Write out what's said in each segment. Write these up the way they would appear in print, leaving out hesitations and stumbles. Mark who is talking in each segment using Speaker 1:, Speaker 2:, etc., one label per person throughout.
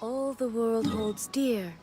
Speaker 1: All the world holds dear.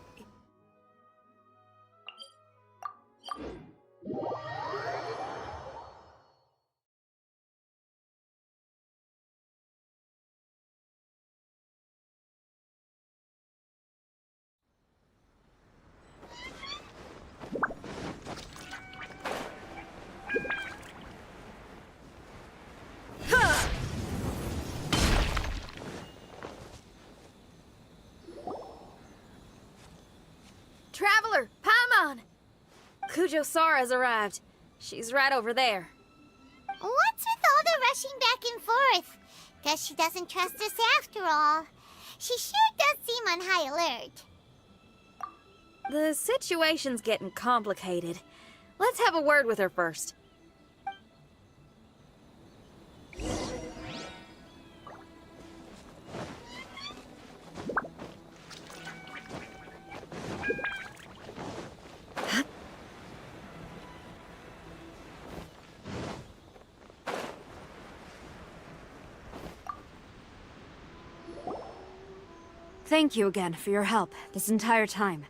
Speaker 2: Traveler, Paimon! Kujo-Sara has arrived. She's right over there.
Speaker 3: What's with all the rushing back and forth? Guess she doesn't trust us after all. She sure does seem on high alert.
Speaker 2: The situation's getting complicated. Let's have a word with her first.
Speaker 4: Thank you again for your help this entire time.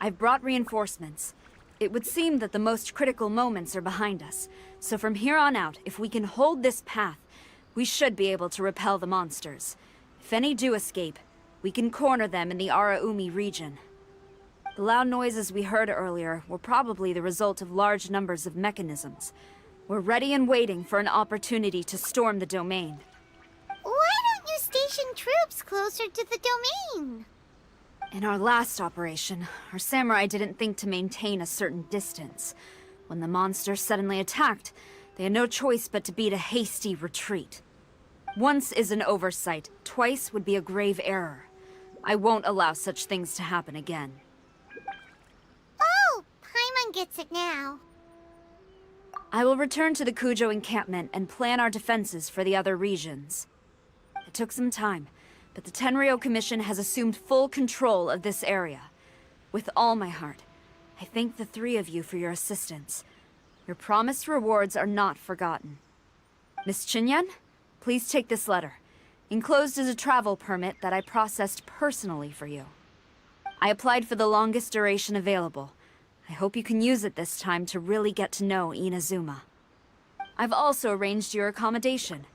Speaker 4: I've brought reinforcements. It would seem that the most critical moments are behind us, so from here on out, if we can hold this path, we should be able to repel the monsters. If any do escape, we can corner them in the Araumi region. The loud noises we heard earlier were probably the result of large numbers of mechanisms. We're ready and waiting for an opportunity to storm the domain.
Speaker 3: Why don't you station troops closer to the domain?
Speaker 4: In our last operation, our samurai didn't think to maintain a certain distance. When the monsters suddenly attacked, they had no choice but to beat a hasty retreat. Once is an oversight, twice would be a grave error. I won't allow such things to happen again.
Speaker 3: Oh, Paimon gets it now.
Speaker 4: I will return to the Kujo encampment and plan our defenses for the other regions. It took some time, but the Tenryou Commission has assumed full control of this area. With all my heart, I thank the three of you for your assistance. Your promised rewards are not forgotten. Miss Chinyan, please take this letter. Enclosed is a travel permit that I processed personally for you. I applied for the longest duration available. I hope you can use it this time to really get to know Inazuma. I've also arranged your accommodation.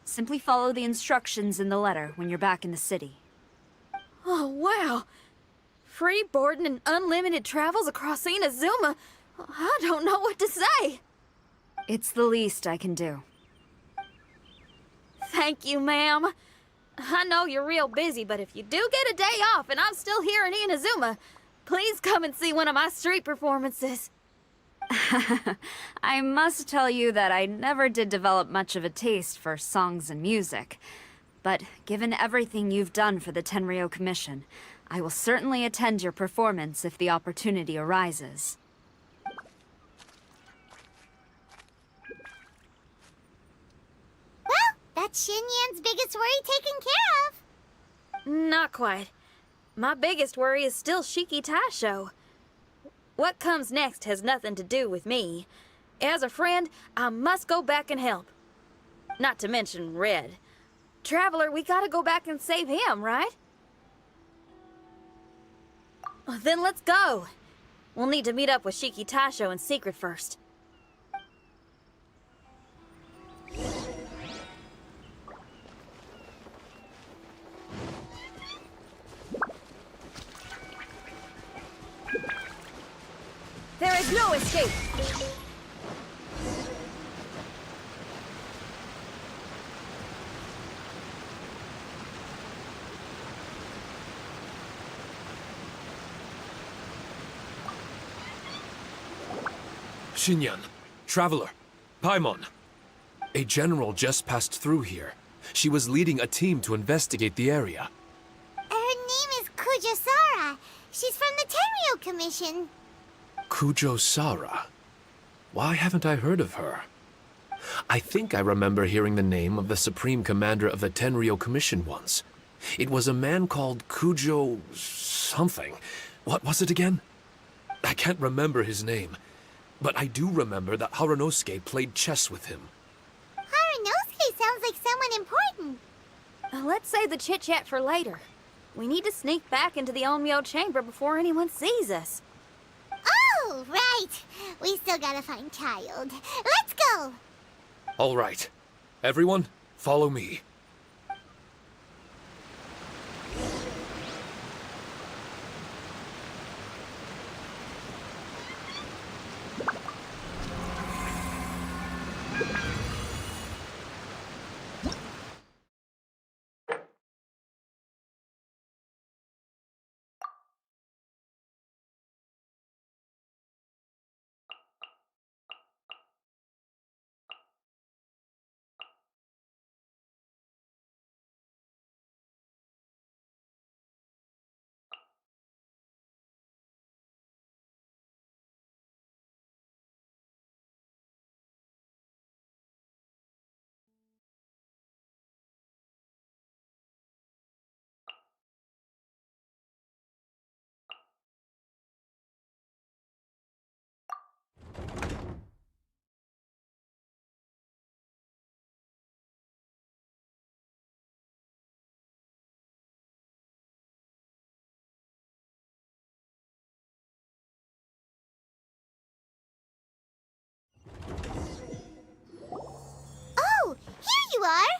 Speaker 4: Simply follow the instructions in the letter when you're back in the city.
Speaker 2: Oh, wow! Free boarding and unlimited travels across Inazuma? I don't know what to say!
Speaker 4: It's the least I can do.
Speaker 2: Thank you, ma'am. I know you're real busy, but if you do get a day off and I'm still here in Inazuma, please come and see one of my street performances.
Speaker 4: I must tell you that I never did develop much of a taste for songs and music. But given everything you've done for the Tenryou Commission, I will certainly attend your performance if the opportunity arises.
Speaker 3: Well, that's Xinyan's biggest worry taken care of.
Speaker 2: Not quite. My biggest worry is still Shiki Taisho. What comes next has nothing to do with me. As a friend, I must go back and help. Not to mention Red. Traveler, we gotta go back and save him, right? Then let's go. We'll need to meet up with Shiki Taisho in secret first.
Speaker 1: There is no escape!
Speaker 5: Xinyan, Traveler, Paimon. A general just passed through here. She was leading a team to investigate the area.
Speaker 3: Her name is Kujo-Sara. She's from the Tenryou Commission.
Speaker 5: Kujo-Sara? Why haven't I heard of her? I think I remember hearing the name of the Supreme Commander of the Tenryou Commission once. It was a man called Kujo... something. What was it again? I can't remember his name. but I do remember that Haranosuke played chess with him.
Speaker 3: Haranosuke sounds like someone important.
Speaker 2: Let's save the chit-chat for later. We need to sneak back into the Onmyo chamber before anyone sees us.
Speaker 3: Oh, right. We still gotta find Child. Let's go!
Speaker 5: All right. Everyone, follow me.
Speaker 3: Oh, here you are!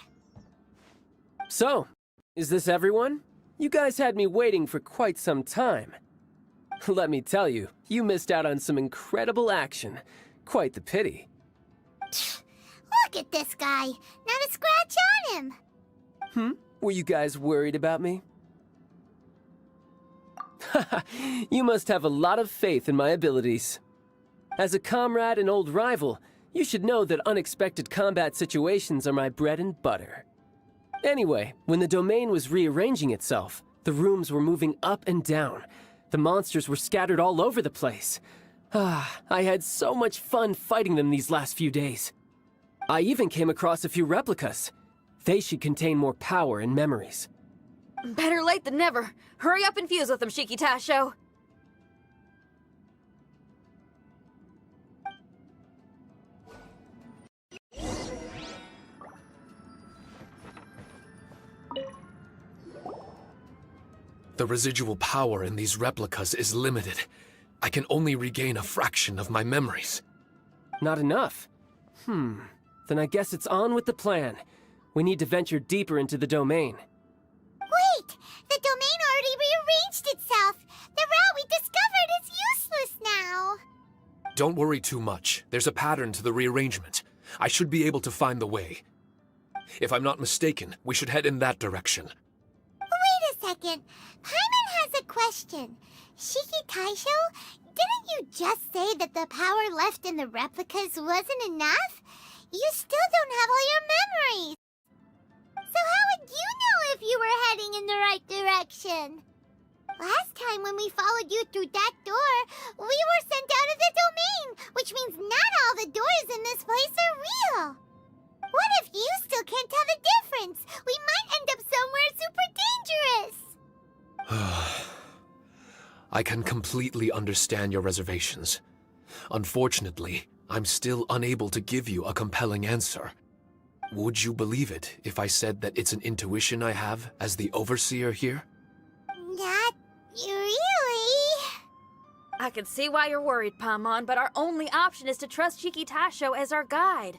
Speaker 6: So, is this everyone? You guys had me waiting for quite some time. Let me tell you, you missed out on some incredible action. Quite the pity.
Speaker 3: Look at this guy. Not a scratch on him.
Speaker 6: Were you guys worried about me? You must have a lot of faith in my abilities. As a comrade and old rival, you should know that unexpected combat situations are my bread and butter. Anyway, when the domain was rearranging itself, the rooms were moving up and down. The monsters were scattered all over the place. I had so much fun fighting them these last few days. I even came across a few replicas. They should contain more power and memories.
Speaker 2: Better late than never. Hurry up and fuse with them, Shiki Tasho.
Speaker 5: The residual power in these replicas is limited. I can only regain a fraction of my memories.
Speaker 6: Not enough? Then I guess it's on with the plan. We need to venture deeper into the domain.
Speaker 3: Wait! The domain already rearranged itself! The route we discovered is useless now!
Speaker 5: Don't worry too much. There's a pattern to the rearrangement. I should be able to find the way. If I'm not mistaken, we should head in that direction.
Speaker 3: Wait a second. Paimon has a question. Shiki Taisho, didn't you just say that the power left in the replicas wasn't enough? You still don't have all your memories! So how would you know if you were heading in the right direction? Last time when we followed you through that door, we were sent out of the domain, which means not all the doors in this place are real. What if you still can't tell the difference? We might end up somewhere super dangerous.
Speaker 5: I can completely understand your reservations. Unfortunately, I'm still unable to give you a compelling answer. Would you believe it if I said that it's an intuition I have as the overseer here?
Speaker 3: Not really.
Speaker 2: I can see why you're worried, Paimon, but our only option is to trust Shiki Tasho as our guide.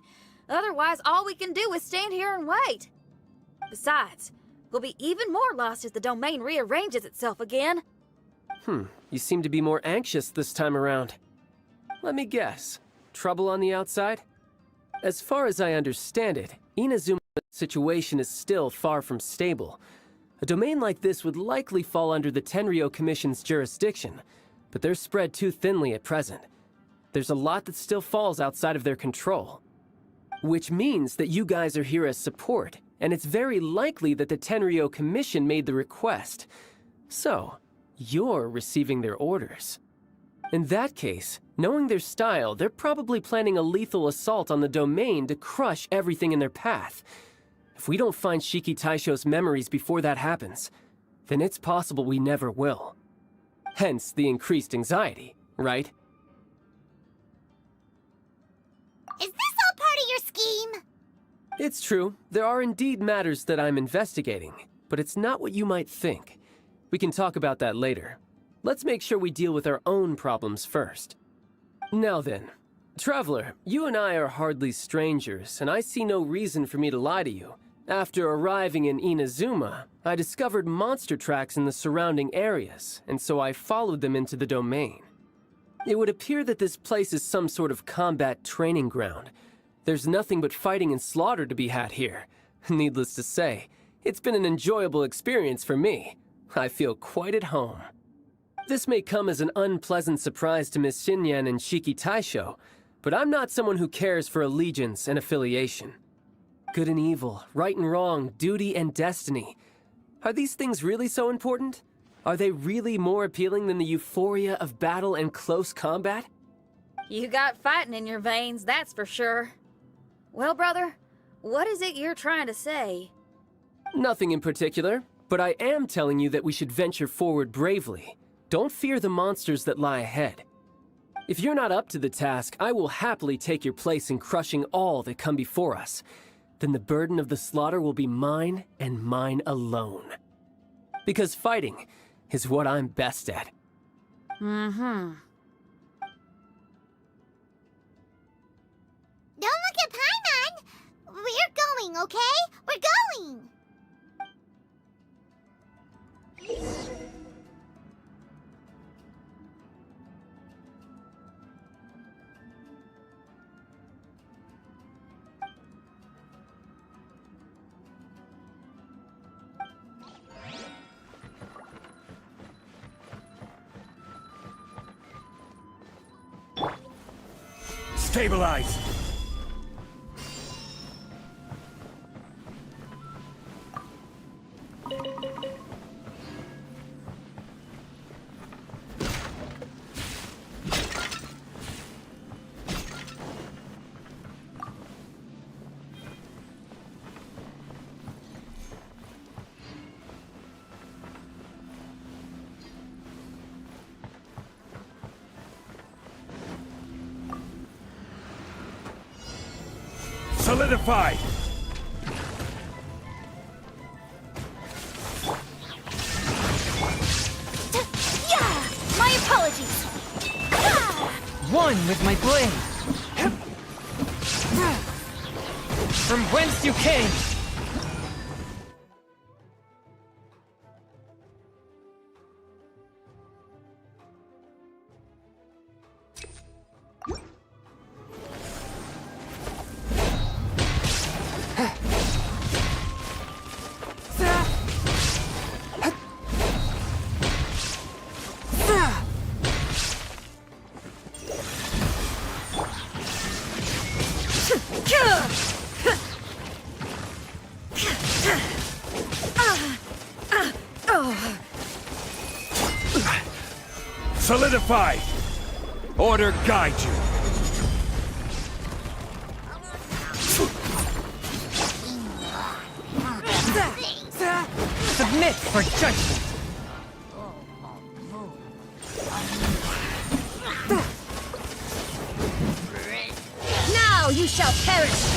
Speaker 2: Otherwise, all we can do is stand here and wait. Besides, we'll be even more lost as the domain rearranges itself again.
Speaker 6: You seem to be more anxious this time around. Let me guess. Trouble on the outside? As far as I understand it, Inazuma's situation is still far from stable. A domain like this would likely fall under the Tenryou Commission's jurisdiction, but they're spread too thinly at present. There's a lot that still falls outside of their control. Which means that you guys are here as support, and it's very likely that the Tenryou Commission made the request. So, you're receiving their orders. In that case, knowing their style, they're probably planning a lethal assault on the domain to crush everything in their path. If we don't find Shiki Taisho's memories before that happens, then it's possible we never will. Hence the increased anxiety, right?
Speaker 3: Is this all part of your scheme?
Speaker 6: It's true, there are indeed matters that I'm investigating, but it's not what you might think. We can talk about that later. Let's make sure we deal with our own problems first. Now then, Traveler, you and I are hardly strangers, and I see no reason for me to lie to you. After arriving in Inazuma, I discovered monster tracks in the surrounding areas, and so I followed them into the domain. It would appear that this place is some sort of combat training ground. There's nothing but fighting and slaughter to be had here. Needless to say, it's been an enjoyable experience for me. I feel quite at home. This may come as an unpleasant surprise to Miss Xinyan and Shiki Taisho, but I'm not someone who cares for allegiance and affiliation. Good and evil, right and wrong, duty and destiny. Are these things really so important? Are they really more appealing than the euphoria of battle and close combat?
Speaker 2: You got fighting in your veins, that's for sure. Well, brother, what is it you're trying to say?
Speaker 6: Nothing in particular, but I am telling you that we should venture forward bravely. Don't fear the monsters that lie ahead. If you're not up to the task, I will happily take your place in crushing all that come before us. Then the burden of the slaughter will be mine and mine alone. Because fighting is what I'm best at.
Speaker 2: Mm-hmm.
Speaker 3: Don't look at Paimon! We're going, okay? We're going!
Speaker 7: Stabilize! Solidify!
Speaker 1: Yeah! My apologies!
Speaker 8: One with my blade! From whence you came!
Speaker 7: Solidify! Order guide you!
Speaker 8: Submit for judgment!
Speaker 1: Now you shall perish!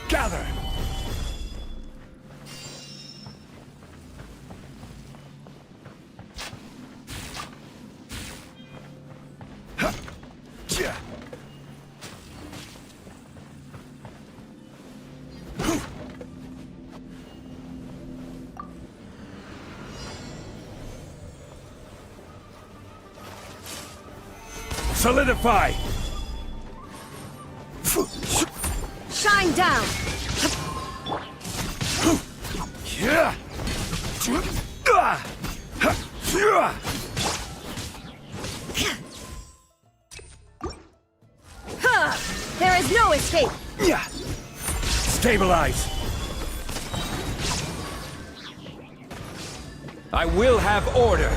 Speaker 7: Gather! Huh. Yeah. Solidify!
Speaker 1: Shine down!
Speaker 7: Yeah.
Speaker 1: There is no escape!
Speaker 7: Yeah. Stabilize! I will have order.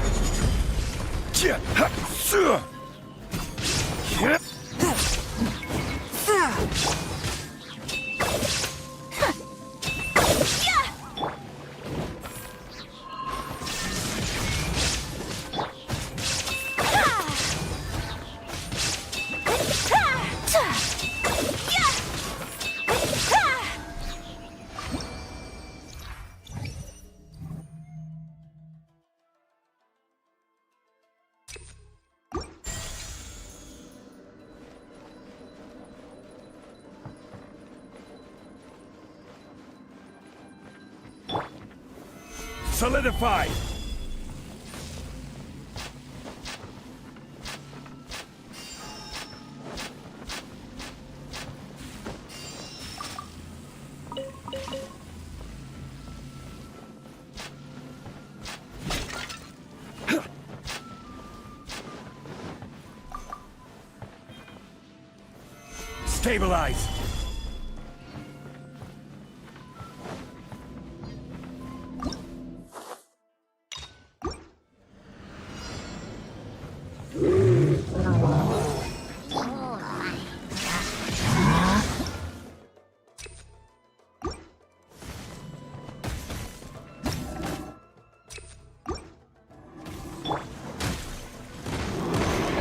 Speaker 7: Solidify! Stabilize!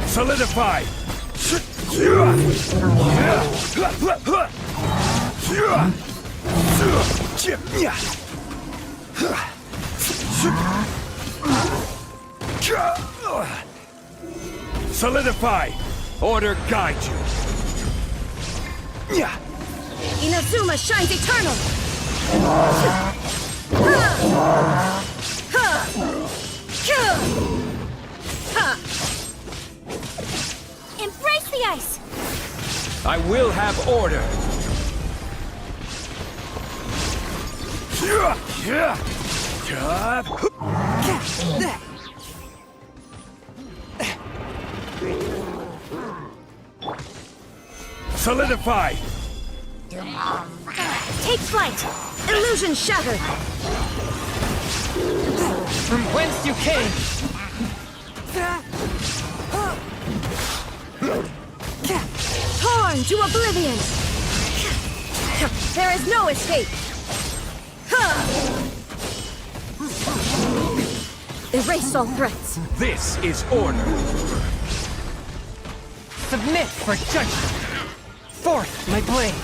Speaker 7: Solidify! Solidify! Order guide you!
Speaker 1: Inazuma shines eternal! Embrace the ice!
Speaker 7: I will have order! Solidify!
Speaker 1: Take flight! Illusion shattered!
Speaker 8: From whence you came!
Speaker 1: Torn to oblivion! There is no escape! Erase all threats!
Speaker 7: This is order!
Speaker 8: Submit for judgment! Forth my blade!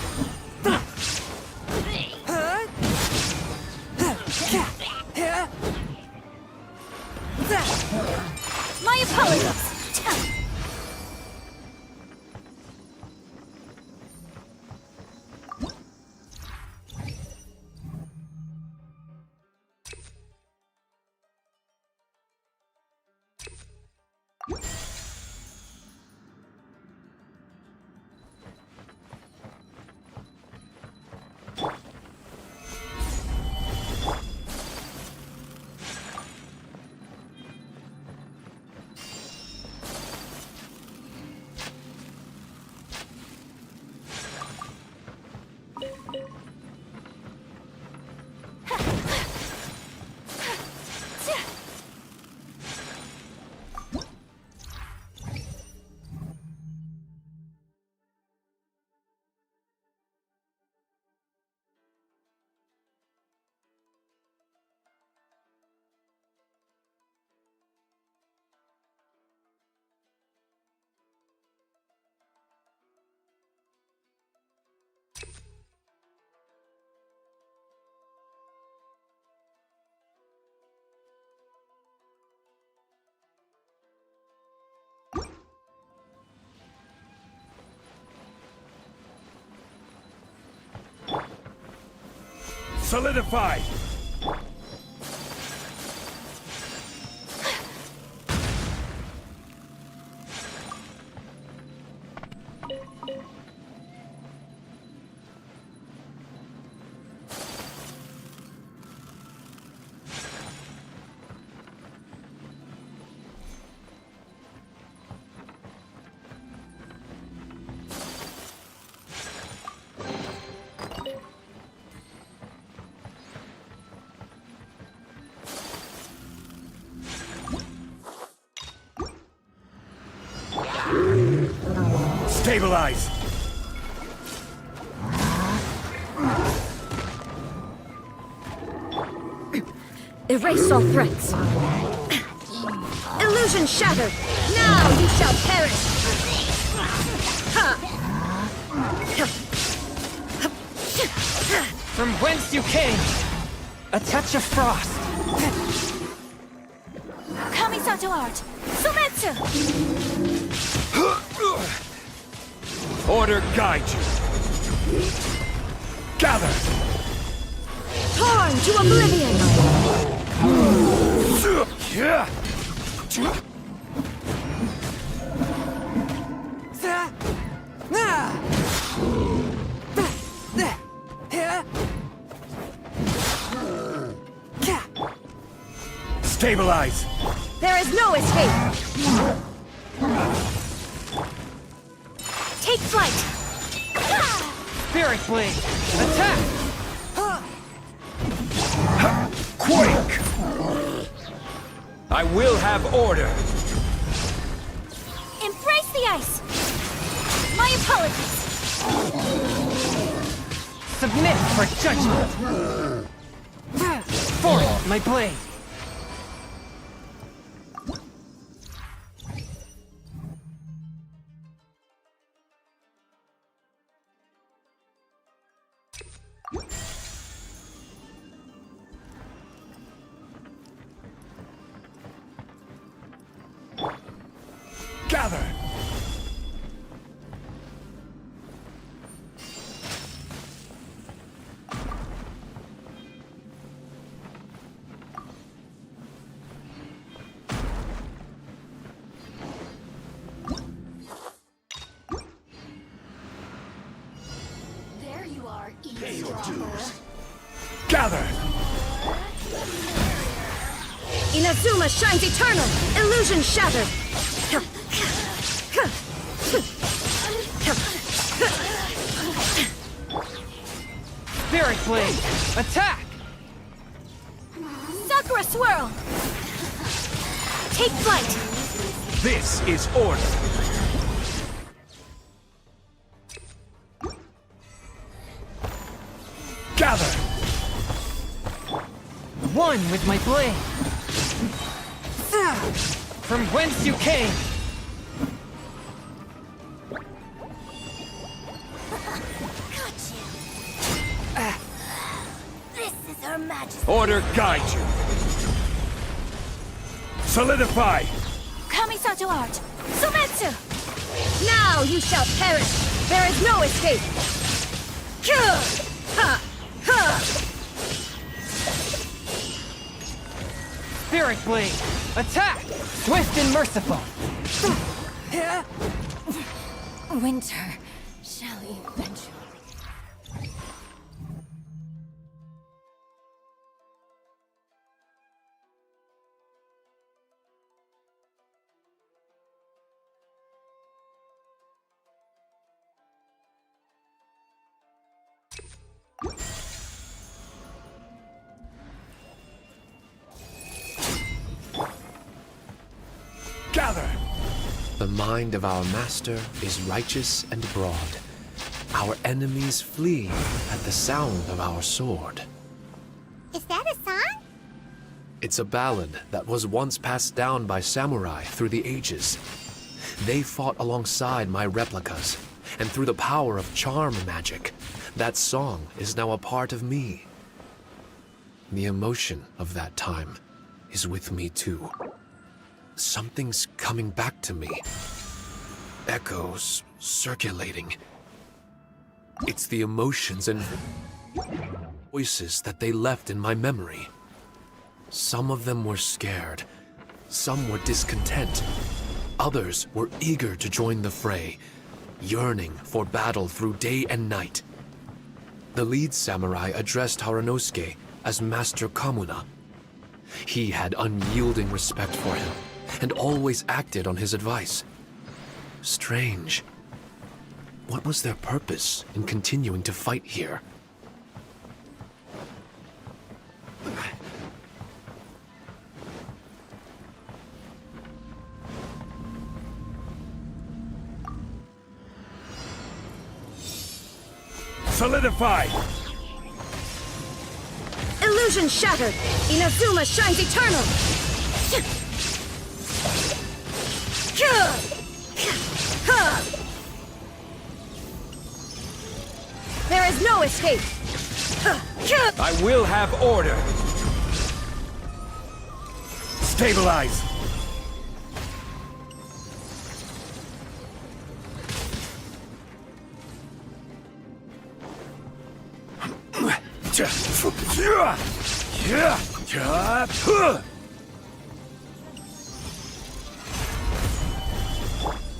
Speaker 1: My apologies!
Speaker 7: Solidify! Stabilize!
Speaker 1: Erase all threats. Illusion shattered. Now you shall perish.
Speaker 8: From whence you came, a touch of frost.
Speaker 1: Kamisato art. Sumetsu.
Speaker 7: Order guide you! Gather!
Speaker 1: Torn to oblivion.
Speaker 7: Stabilize!
Speaker 1: There is no escape. Take flight.
Speaker 8: Spirit Blade, attack!
Speaker 7: Quake! I will have order!
Speaker 1: Embrace the ice. My apologies.
Speaker 8: Submit for judgment! Forth my blade!
Speaker 7: Gather!
Speaker 3: There you are, eavesdropper.
Speaker 7: Gather!
Speaker 1: Inazuma shines eternal. Illusion shattered.
Speaker 8: Spirit Blade, attack!
Speaker 1: Sakura swirl. Take flight.
Speaker 7: This is order! Gather!
Speaker 8: One with my blade! From whence you came!
Speaker 3: This is Her Majesty.
Speaker 7: Order guide you! Solidify!
Speaker 1: Kamisato art. Sumetsu. Now you shall perish. There is no escape. Ha! Ha!
Speaker 8: Spirit Blade, attack! Swift and merciful!
Speaker 1: Winter shall eventually.
Speaker 7: Gather!
Speaker 5: The mind of our master is righteous and broad. Our enemies flee at the sound of our sword.
Speaker 3: Is that a song?
Speaker 5: It's a ballad that was once passed down by samurai through the ages. They fought alongside my replicas, and through the power of charm magic, that song is now a part of me. The emotion of that time is with me too. Something's coming back to me. Echoes circulating. It's the emotions and voices that they left in my memory. Some of them were scared. Some were discontent. Others were eager to join the fray, yearning for battle through day and night. The lead samurai addressed Haranosuke as Master Kamuna. He had unyielding respect for him, and always acted on his advice. Strange. What was their purpose in continuing to fight here?
Speaker 7: Solidified!
Speaker 1: Illusion shattered! Inazuma shines eternal! There is no escape!
Speaker 7: I will have order! Stabilize!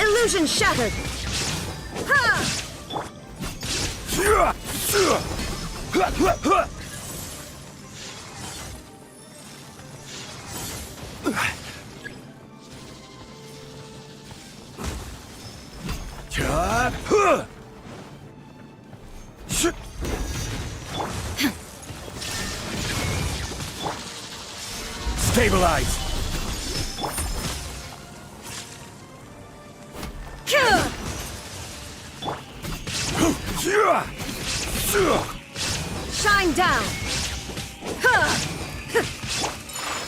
Speaker 1: Illusion shattered!
Speaker 7: Stabilize!
Speaker 1: Shine down!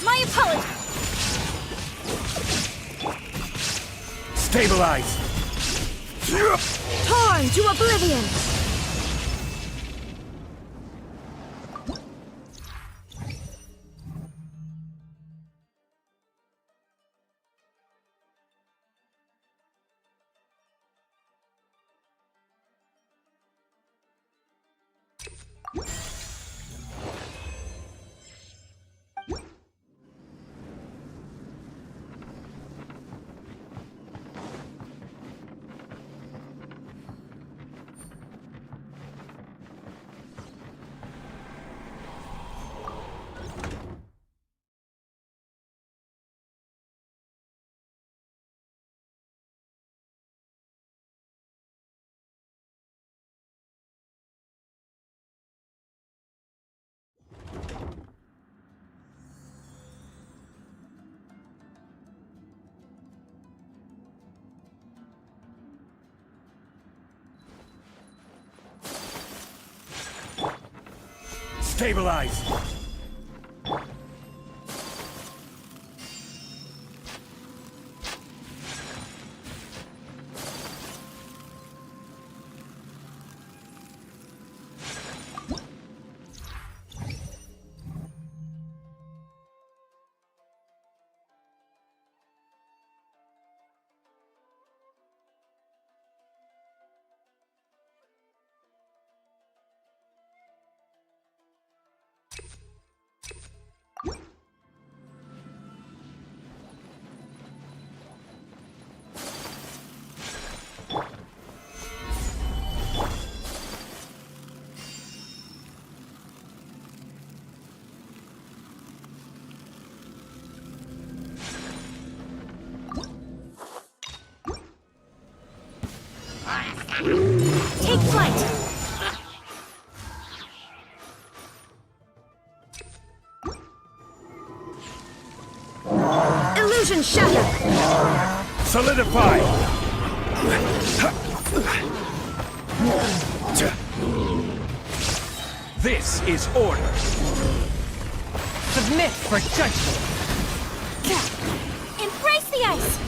Speaker 1: My apologies!
Speaker 7: Stabilize!
Speaker 1: Torn to oblivion!
Speaker 7: Stabilize!
Speaker 1: Take flight! Illusion shattered!
Speaker 7: Solidify! This is order!
Speaker 8: Submit for judgment!
Speaker 1: Embrace the ice!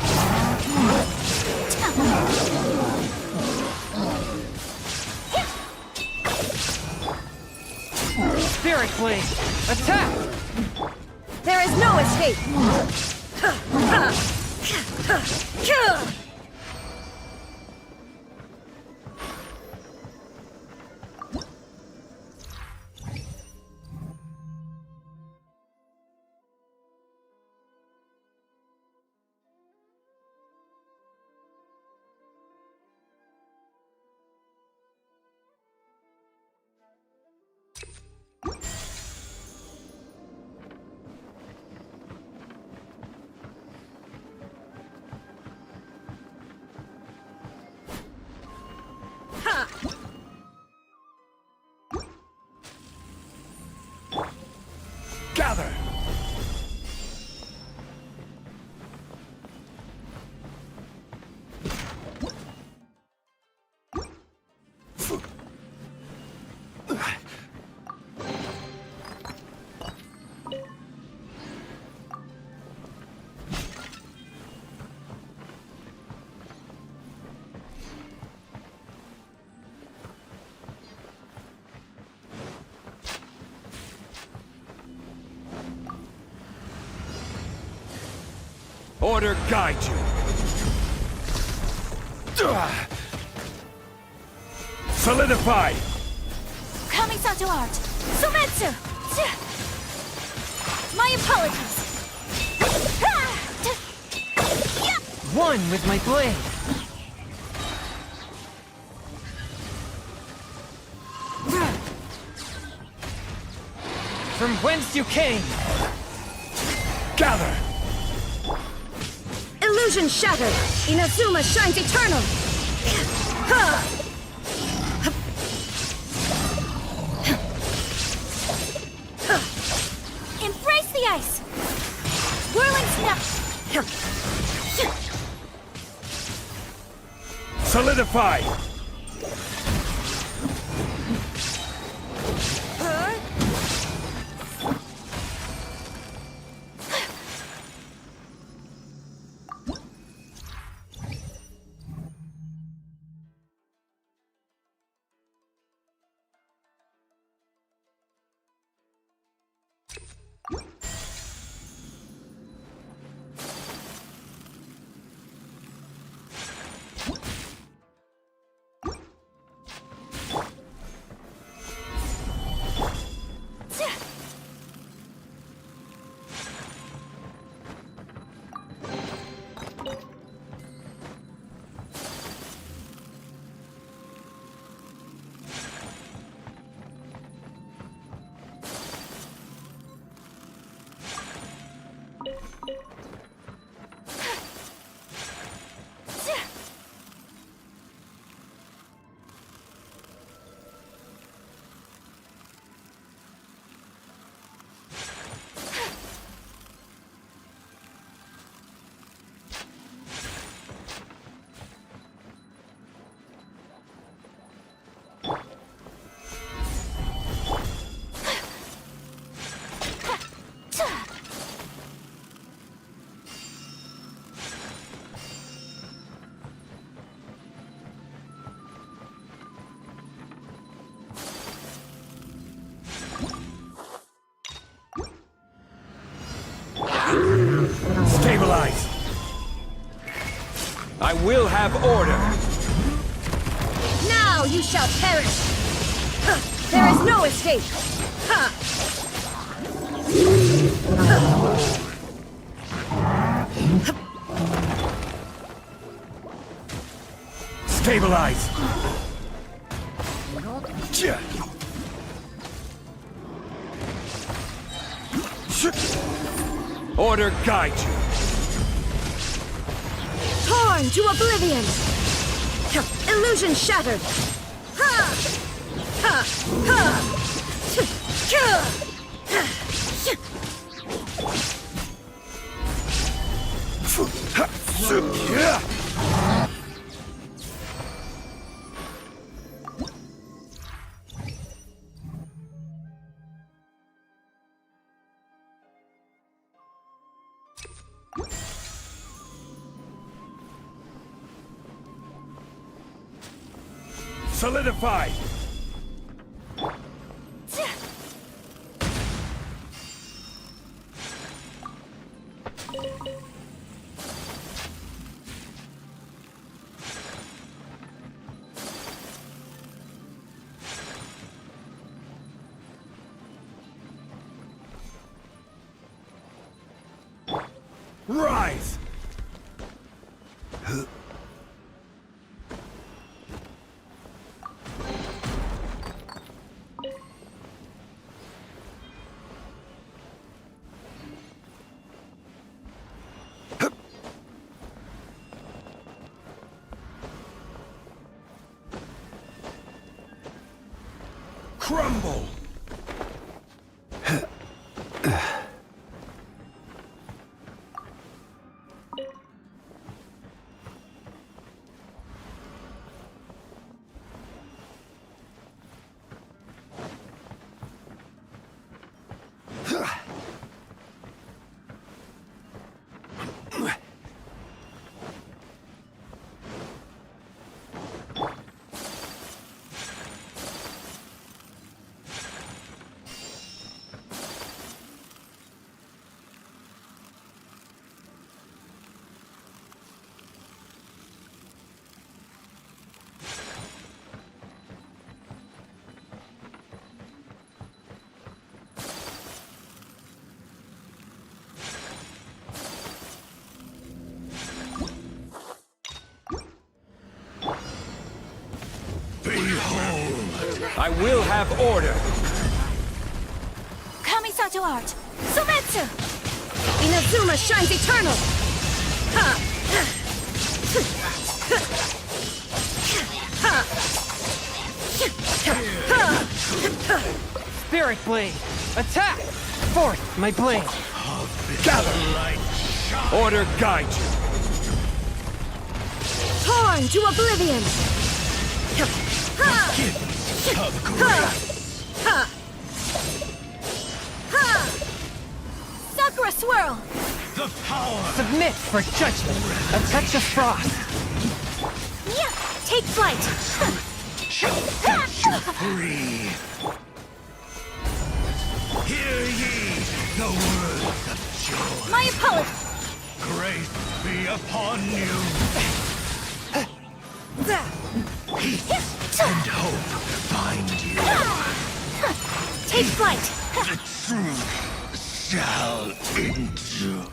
Speaker 8: Spirit Blade! Attack!
Speaker 1: There is no escape!
Speaker 7: Order guide you. Solidify!
Speaker 1: Kamisato art! Sumetsu! My apologies!
Speaker 8: One with my blade. From whence you came.
Speaker 7: Gather!
Speaker 1: Illusion shattered! Inazuma shines eternal! Embrace the ice! Whirling snap!
Speaker 7: Solidify! Stabilize! I will have order!
Speaker 1: Now you shall perish! There is no escape!
Speaker 7: Stabilize! Order guide you!
Speaker 1: Torn to oblivion! Illusion shattered!
Speaker 7: Solidify! Rise! Crumble! will have order.
Speaker 1: Kamisato art! Sumetsu! Inazuma shines eternal! Ha!
Speaker 8: Spirit Blade! Attack! Fourth, my blade!
Speaker 7: Gather! Order guide you.
Speaker 1: Torn to oblivion! Sakura swirl!
Speaker 8: Submit for judgment! A touch of frost!
Speaker 1: Yeah! Take flight!
Speaker 7: Free. Hear ye the words of joy.
Speaker 1: My apologies!
Speaker 7: Grace be upon you. Peace and hope find you.
Speaker 1: Take flight!
Speaker 7: The truth shall endure.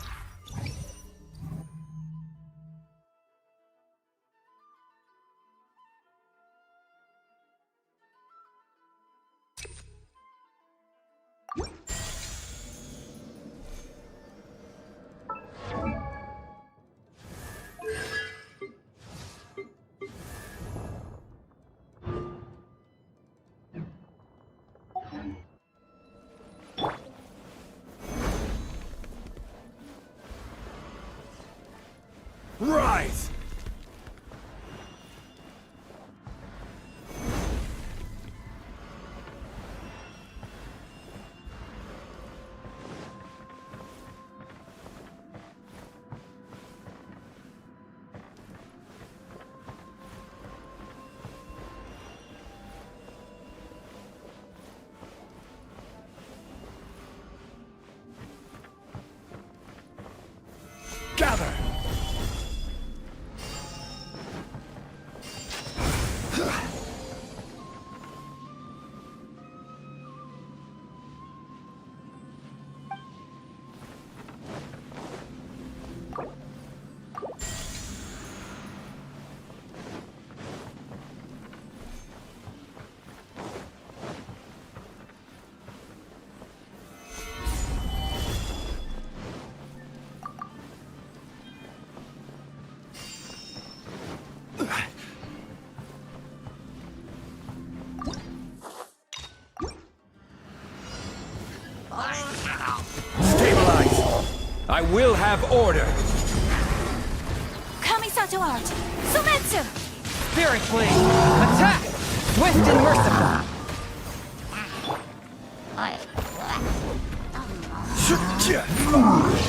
Speaker 7: Rise! Gather! Stabilize! I will have order!
Speaker 1: Kamisato art! Sumetsu!
Speaker 8: Spirit Blade! Attack! Swift and merciful!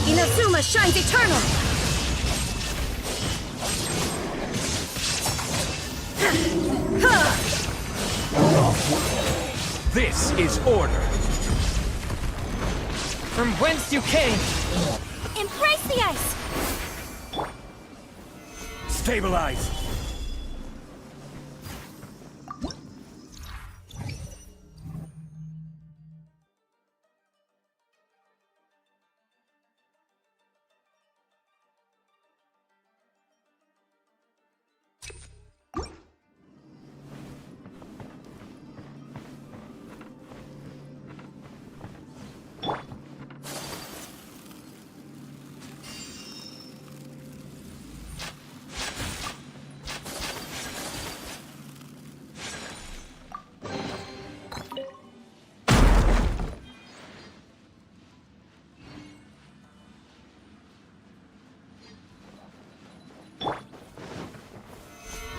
Speaker 1: Inazuma shines eternal!
Speaker 7: This is order!
Speaker 8: From whence you came!
Speaker 1: Embrace the ice!
Speaker 7: Stabilize!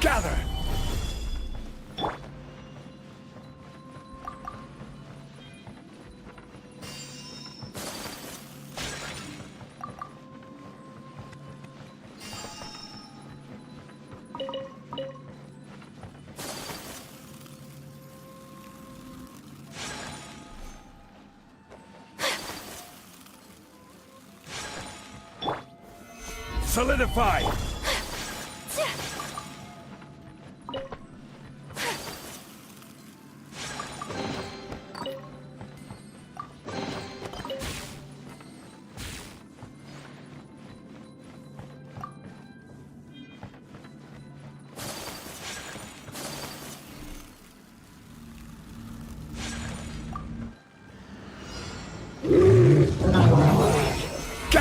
Speaker 7: Gather! Solidify!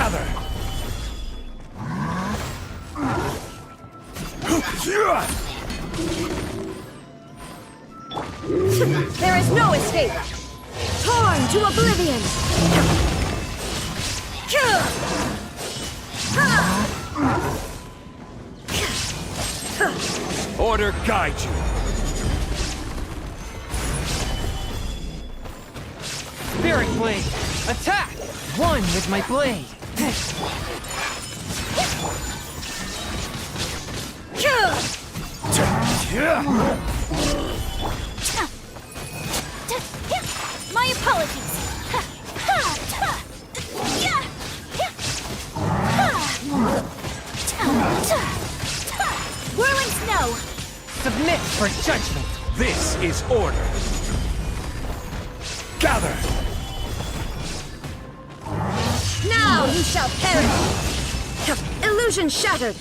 Speaker 8: Gather!
Speaker 1: There is no escape! Torn to oblivion!
Speaker 8: Order guide you. Spirit Blade! Attack! One with my blade!
Speaker 1: My apologies! Whirling snow!
Speaker 8: Submit for judgment! This is order! Gather!
Speaker 1: Now you shall perish! Illusion shattered!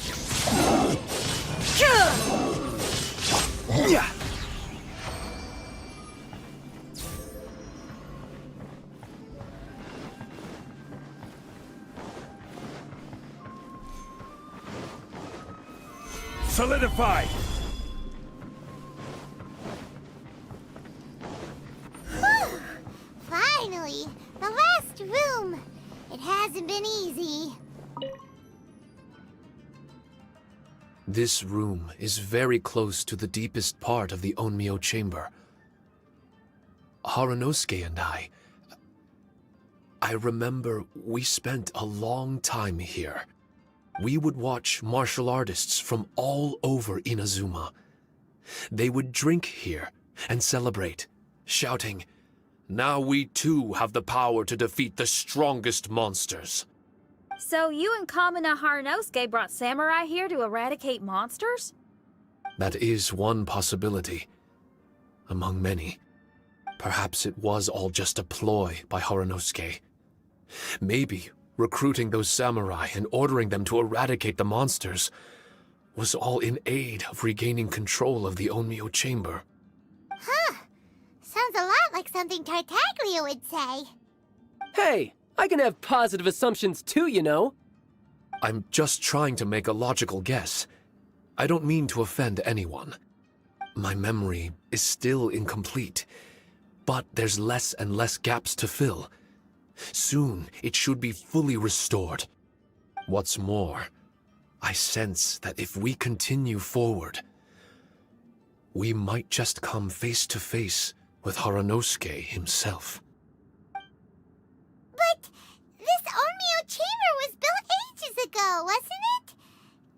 Speaker 8: Yeah. Solidified!
Speaker 3: Finally, the last room. It hasn't been easy.
Speaker 5: This room is very close to the deepest part of the Onmyo chamber. Harunosuke and I remember we spent a long time here. We would watch martial artists from all over Inazuma. They would drink here and celebrate, shouting, "Now we too have the power to defeat the strongest monsters."
Speaker 2: So you and Kamina Harunosuke brought samurai here to eradicate monsters?
Speaker 5: That is one possibility, among many. Perhaps it was all just a ploy by Harunosuke. Maybe recruiting those samurai and ordering them to eradicate the monsters was all in aid of regaining control of the Onmyo chamber.
Speaker 3: Huh. Sounds a lot like something Tartaglia would say.
Speaker 6: Hey, I can have positive assumptions too, you know.
Speaker 5: I'm just trying to make a logical guess. I don't mean to offend anyone. My memory is still incomplete, but there's less and less gaps to fill. Soon, it should be fully restored. What's more, I sense that if we continue forward, we might just come face to face with Harunosuke himself.
Speaker 3: But this Onmyo chamber was built ages ago, wasn't it?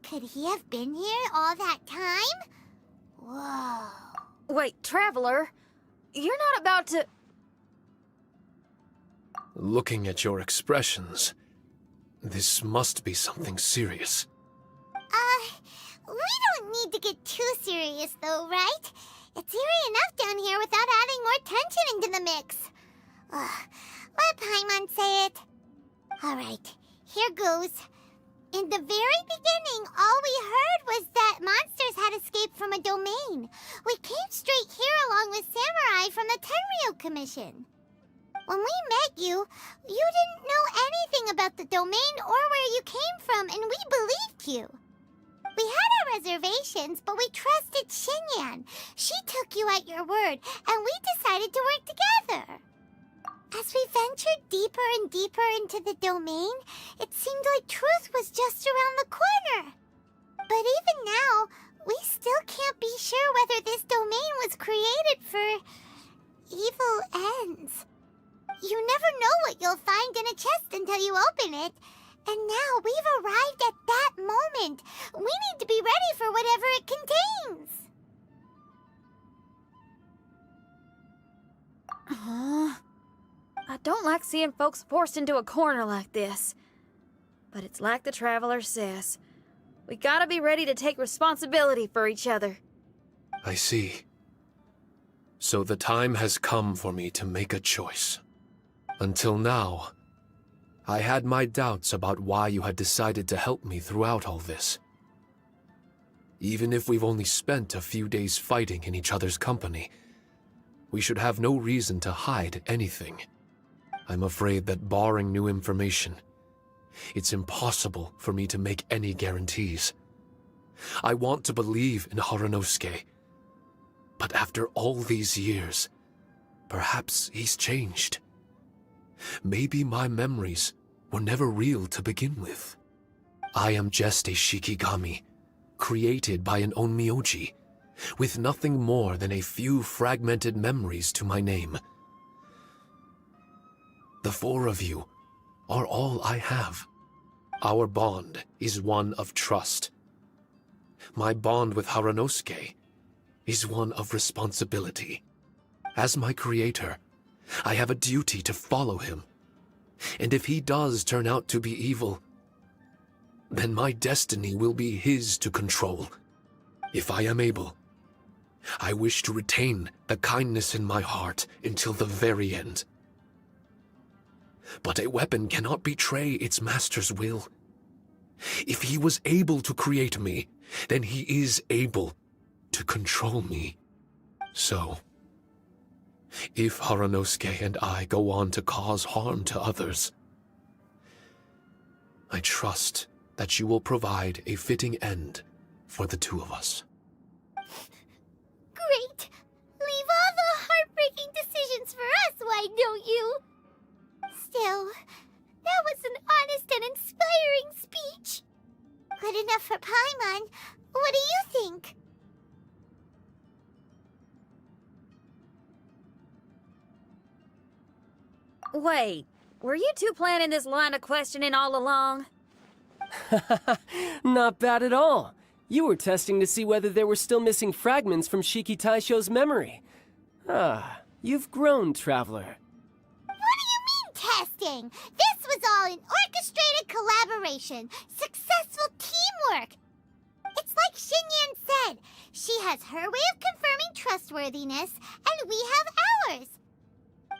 Speaker 3: Could he have been here all that time? Whoa.
Speaker 2: Wait, Traveler, you're not about to...
Speaker 5: Looking at your expressions, this must be something serious.
Speaker 3: We don't need to get too serious though, right? It's eerie enough down here without adding more tension into the mix. Let Paimon say it. Alright, here goes. In the very beginning, all we heard was that monsters had escaped from a domain. We came straight here along with samurai from the Tenryou Commission. When we met you, you didn't know anything about the domain or where you came from, and we believed you. We had our reservations, but we trusted Xinyan. She took you at your word, and we decided to work together. As we ventured deeper and deeper into the domain, it seemed like truth was just around the corner. But even now, we still can't be sure whether this domain was created for evil ends. You never know what you'll find in a chest until you open it. And now we've arrived at that moment. We need to be ready for whatever it contains.
Speaker 2: I don't like seeing folks forced into a corner like this. But it's like the Traveler says. We gotta be ready to take responsibility for each other.
Speaker 5: I see. So the time has come for me to make a choice. Until now, I had my doubts about why you had decided to help me throughout all this. Even if we've only spent a few days fighting in each other's company, we should have no reason to hide anything. I'm afraid that barring new information, it's impossible for me to make any guarantees. I want to believe in Haranosuke, but after all these years, perhaps he's changed. Maybe my memories were never real to begin with. I am just a Shikigami, created by an onmyoji, with nothing more than a few fragmented memories to my name. The four of you are all I have. Our bond is one of trust. My bond with Haranosuke is one of responsibility. As my creator, I have a duty to follow him. And if he does turn out to be evil, then my destiny will be his to control. If I am able, I wish to retain the kindness in my heart until the very end. But a weapon cannot betray its master's will. If he was able to create me, then he is able to control me. So, if Haranosuke and I go on to cause harm to others, I trust that you will provide a fitting end for the two of us.
Speaker 3: Great! Leave all the heartbreaking decisions for us, why don't you? Still, that was an honest and inspiring speech. Good enough for Paimon. What do you think?
Speaker 2: Wait, were you two planning this line of questioning all along?
Speaker 6: Not bad at all. You were testing to see whether there were still missing fragments from Shiki Taisho's memory. Ah, you've grown, Traveler.
Speaker 3: What do you mean, testing? This was all an orchestrated collaboration. Successful teamwork. It's like Xinyan said. She has her way of confirming trustworthiness, and we have ours.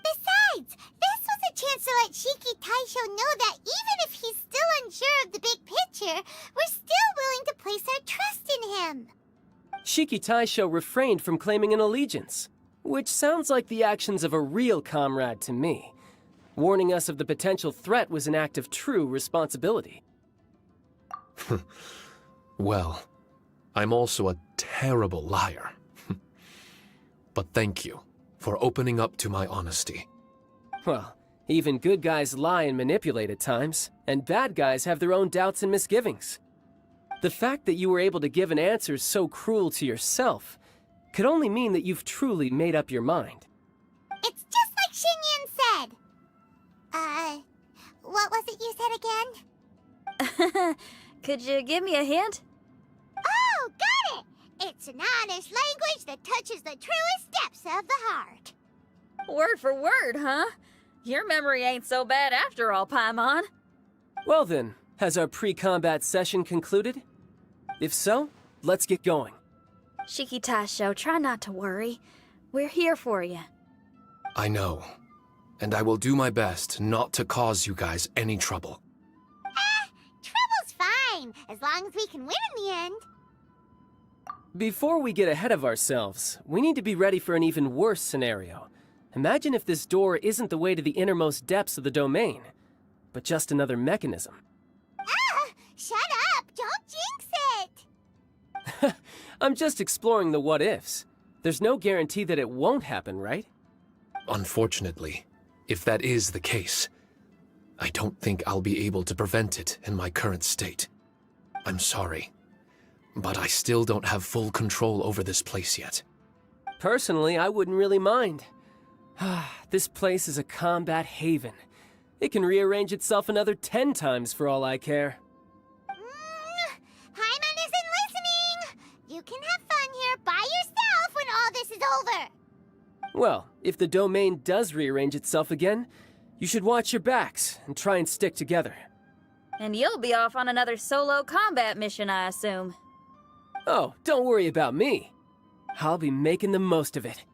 Speaker 3: Besides, this was a chance to let Shiki Taisho know that even if he's still unsure of the big picture, we're still willing to place our trust in him.
Speaker 6: Shiki Taisho refrained from claiming an allegiance, which sounds like the actions of a real comrade to me. Warning us of the potential threat was an act of true responsibility.
Speaker 5: Well, I'm also a terrible liar. But thank you for opening up to my honesty.
Speaker 6: Well, even good guys lie and manipulate at times, and bad guys have their own doubts and misgivings. The fact that you were able to give an answer so cruel to yourself could only mean that you've truly made up your mind.
Speaker 3: It's just like Xinyan said. What was it you said again?
Speaker 2: Could you give me a hint?
Speaker 3: Oh, got it! It's an honest language that touches the truest depths of the heart.
Speaker 2: Word for word, huh? Your memory ain't so bad after all, Paimon.
Speaker 6: Well then, has our pre-combat session concluded? If so, let's get going.
Speaker 2: Shiki Taisho, try not to worry. We're here for you.
Speaker 5: I know, and I will do my best not to cause you guys any trouble.
Speaker 3: Trouble's fine, as long as we can win in the end.
Speaker 6: Before we get ahead of ourselves, we need to be ready for an even worse scenario. Imagine if this door isn't the way to the innermost depths of the domain, but just another mechanism.
Speaker 3: Shut up! Don't jinx it!
Speaker 6: I'm just exploring the what-ifs. There's no guarantee that it won't happen, right?
Speaker 5: Unfortunately, if that is the case, I don't think I'll be able to prevent it in my current state. I'm sorry, but I still don't have full control over this place yet.
Speaker 6: Personally, I wouldn't really mind. This place is a combat haven. It can rearrange itself another 10 times for all I care.
Speaker 3: Paimon isn't listening! You can have fun here by yourself when all this is over!
Speaker 6: Well, if the domain does rearrange itself again, you should watch your backs and try and stick together.
Speaker 2: And you'll be off on another solo combat mission, I assume.
Speaker 6: Oh, don't worry about me. I'll be making the most of it.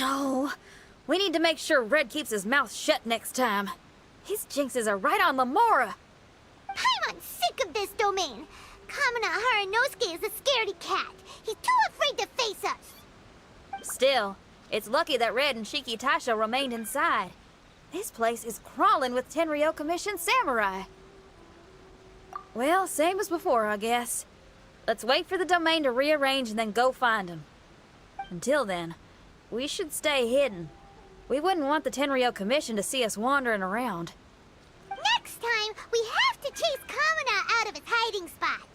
Speaker 2: No, we need to make sure Red keeps his mouth shut next time. His jinxes are right on Lamora.
Speaker 3: I'm sick of this domain. Kamina Haranosuke is a scaredy cat. He's too afraid to face us.
Speaker 2: Still, it's lucky that Red and Shiki Tasha remained inside. This place is crawling with Tenryo Commission samurai. Well, same as before, I guess. Let's wait for the domain to rearrange and then go find them. Until then, we should stay hidden. We wouldn't want the Tenryo Commission to see us wandering around.
Speaker 3: Next time, we have to chase Kamina out of his hiding spot.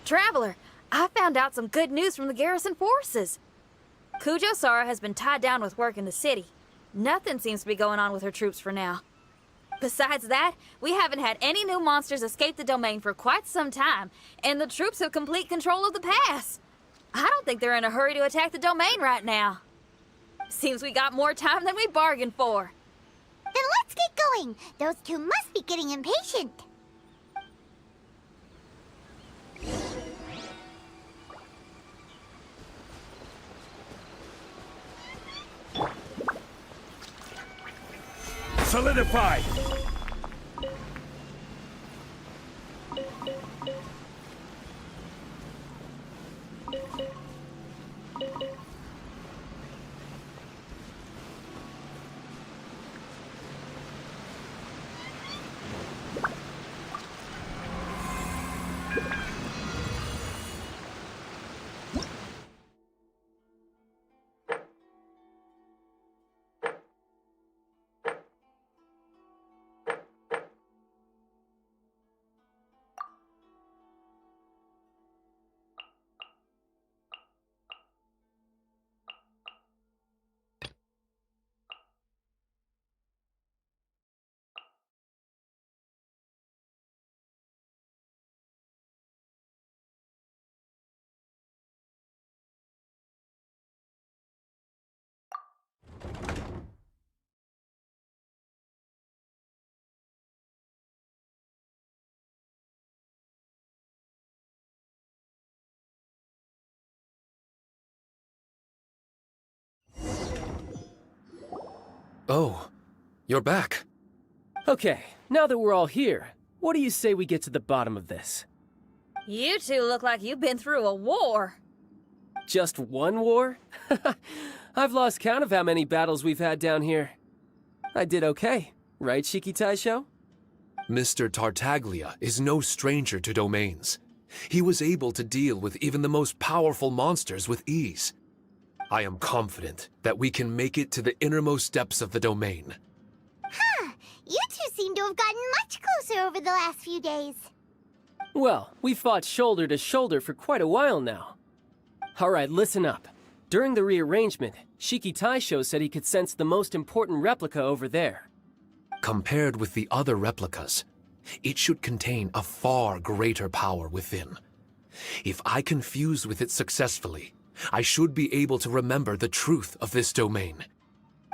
Speaker 2: Traveler, I found out some good news from the garrison forces. Kujo Sara has been tied down with work in the city. Nothing seems to be going on with her troops for now. Besides that, we haven't had any new monsters escape the domain for quite some time, and the troops have complete control of the pass. I don't think they're in a hurry to attack the domain right now. Seems we got more time than we bargained for.
Speaker 3: Then let's get going. Those two must be getting impatient.
Speaker 7: Solidify!
Speaker 5: Oh, you're back.
Speaker 6: Okay, now that we're all here, what do you say we get to the bottom of this?
Speaker 2: You two look like you've been through a war.
Speaker 6: Just one war? I've lost count of how many battles we've had down here. I did okay, right, Shiki Taisho?
Speaker 5: Mr. Tartaglia is no stranger to domains. He was able to deal with even the most powerful monsters with ease. I am confident that we can make it to the innermost depths of the domain.
Speaker 3: Huh. You two seem to have gotten much closer over the last few days.
Speaker 6: Well, we fought shoulder to shoulder for quite a while now. Alright, listen up. During the rearrangement, Shiki Taisho said he could sense the most important replica over there.
Speaker 5: Compared with the other replicas, it should contain a far greater power within. If I can fuse with it successfully, I should be able to remember the truth of this domain.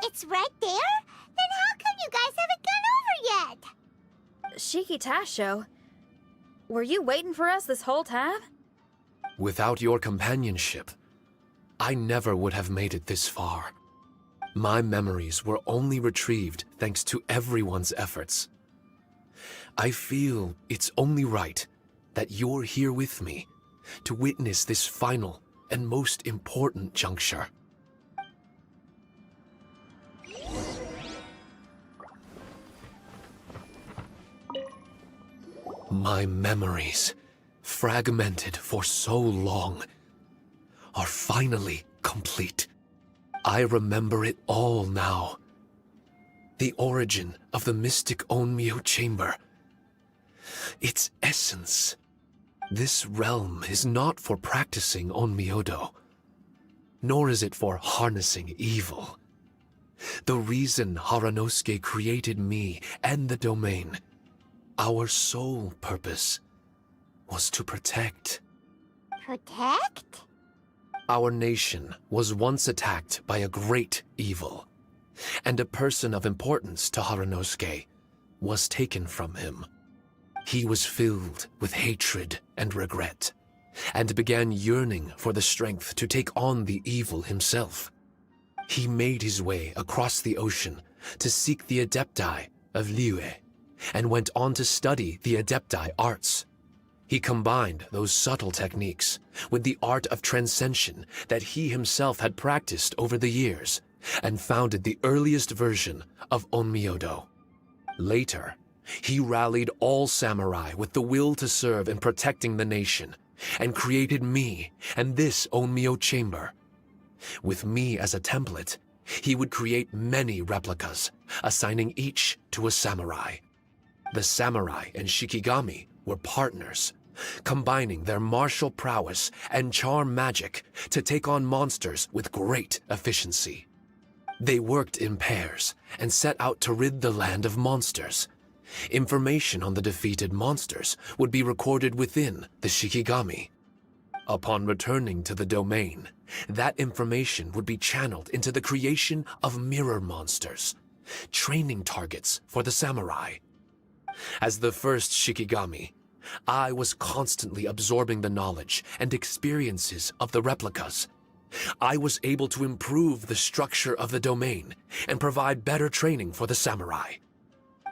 Speaker 3: It's right there? Then how come you guys haven't gone over yet?
Speaker 2: Shiki Taisho, were you waiting for us this whole time?
Speaker 5: Without your companionship, I never would have made it this far. My memories were only retrieved thanks to everyone's efforts. I feel it's only right that you're here with me to witness this final and most important juncture. My memories, fragmented for so long, are finally complete. I remember it all now. The origin of the mystic Onmyo chamber. Its essence. This realm is not for practicing Onmyodo, nor is it for harnessing evil. The reason Haranosuke created me and the domain, our sole purpose, was to protect.
Speaker 3: Protect?
Speaker 5: Our nation was once attacked by a great evil, and a person of importance to Haranosuke was taken from him. He was filled with hatred and regret, and began yearning for the strength to take on the evil himself. He made his way across the ocean to seek the Adepti of Liyue, and went on to study the Adepti arts. He combined those subtle techniques with the art of transcension that he himself had practiced over the years, and founded the earliest version of Onmyodo. Later, he rallied all samurai with the will to serve in protecting the nation, and created me and this Onmyo chamber. With me as a template, he would create many replicas, assigning each to a samurai. The samurai and Shikigami were partners, combining their martial prowess and charm magic to take on monsters with great efficiency. They worked in pairs and set out to rid the land of monsters. Information on the defeated monsters would be recorded within the Shikigami. Upon returning to the domain, that information would be channeled into the creation of mirror monsters, training targets for the samurai. As the first Shikigami, I was constantly absorbing the knowledge and experiences of the replicas. I was able to improve the structure of the domain and provide better training for the samurai.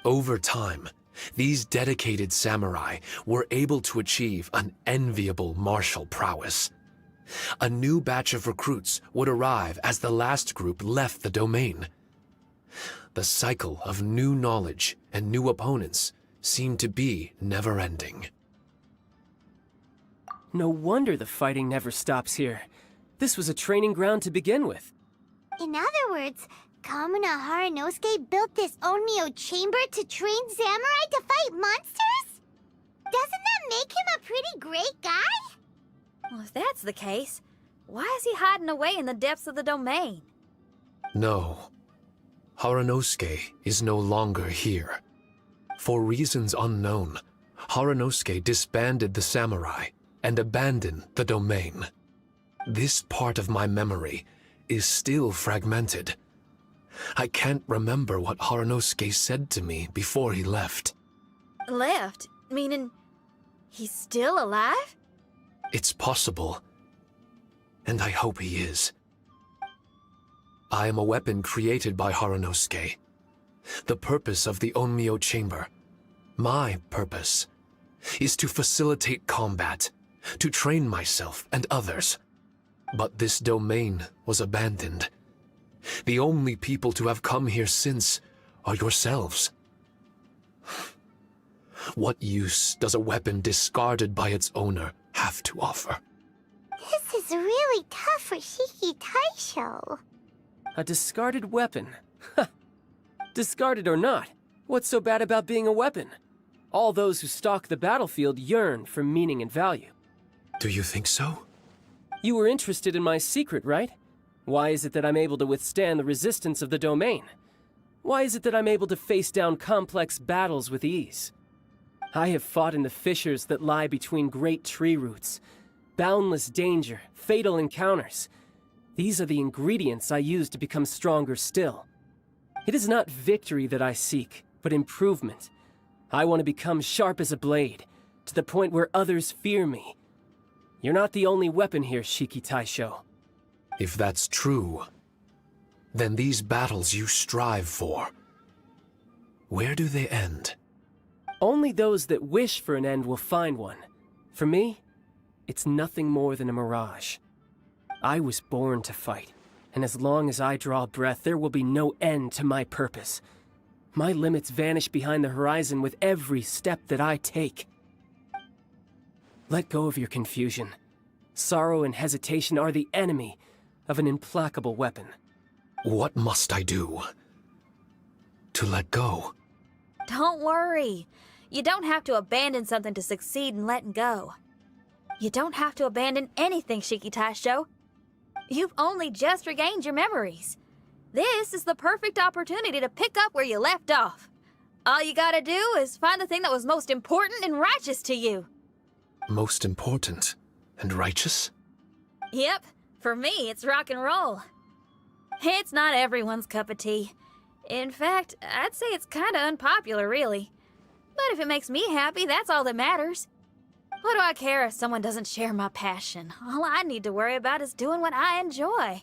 Speaker 5: Over time, these dedicated samurai were able to achieve an enviable martial prowess. A new batch of recruits would arrive as the last group left the domain. The cycle of new knowledge and new opponents seemed to be never-ending.
Speaker 6: No wonder the fighting never stops here. This was a training ground to begin with.
Speaker 3: In other words, Kamuna Haranosuke built this Onmyo chamber to train samurai to fight monsters? Doesn't that make him a pretty great guy?
Speaker 2: Well, if that's the case, why is he hiding away in the depths of the domain?
Speaker 5: No. Haranosuke is no longer here. For reasons unknown, Haranosuke disbanded the samurai and abandoned the domain. This part of my memory is still fragmented. I can't remember what Haranosuke said to me before he left.
Speaker 2: Left? Meaning he's still alive?
Speaker 5: It's possible, and I hope he is. I am a weapon created by Harunosuke. The purpose of the Onmyo Chamber, my purpose, is to facilitate combat, to train myself and others. But this domain was abandoned. The only people to have come here since are yourselves. What use does a weapon discarded by its owner have to offer?
Speaker 3: This is really tough for Shiki Taisho.
Speaker 6: A discarded weapon. Discarded or not, what's so bad about being a weapon? All those who stalk the battlefield yearn for meaning and value.
Speaker 5: Do you think so?
Speaker 6: You were interested in my secret, right? Why is it that I'm able to withstand the resistance of the domain? Why is it that I'm able to face down complex battles with ease? I have fought in the fissures that lie between great tree roots. Boundless danger, fatal encounters. These are the ingredients I use to become stronger still. It is not victory that I seek, but improvement. I want to become sharp as a blade, to the point where others fear me. You're not the only weapon here, Shiki Taisho.
Speaker 5: If that's true, then these battles you strive for, where do they end?
Speaker 6: Only those that wish for an end will find one. For me, it's nothing more than a mirage. I was born to fight, and as long as I draw breath, there will be no end to my purpose. My limits vanish behind the horizon with every step that I take. Let go of your confusion. Sorrow and hesitation are the enemy of an implacable weapon.
Speaker 5: What must I do to let go?
Speaker 2: Don't worry. You don't have to abandon something to succeed in letting go. You don't have to abandon anything, Shiki Taisho. You've only just regained your memories. This is the perfect opportunity to pick up where you left off. All you gotta do is find the thing that was most important and righteous to you.
Speaker 5: Most important and righteous?
Speaker 2: Yep, for me, it's rock and roll. It's not everyone's cup of tea. In fact, I'd say it's kinda unpopular, really. But if it makes me happy, that's all that matters. What do I care if someone doesn't share my passion? All I need to worry about is doing what I enjoy.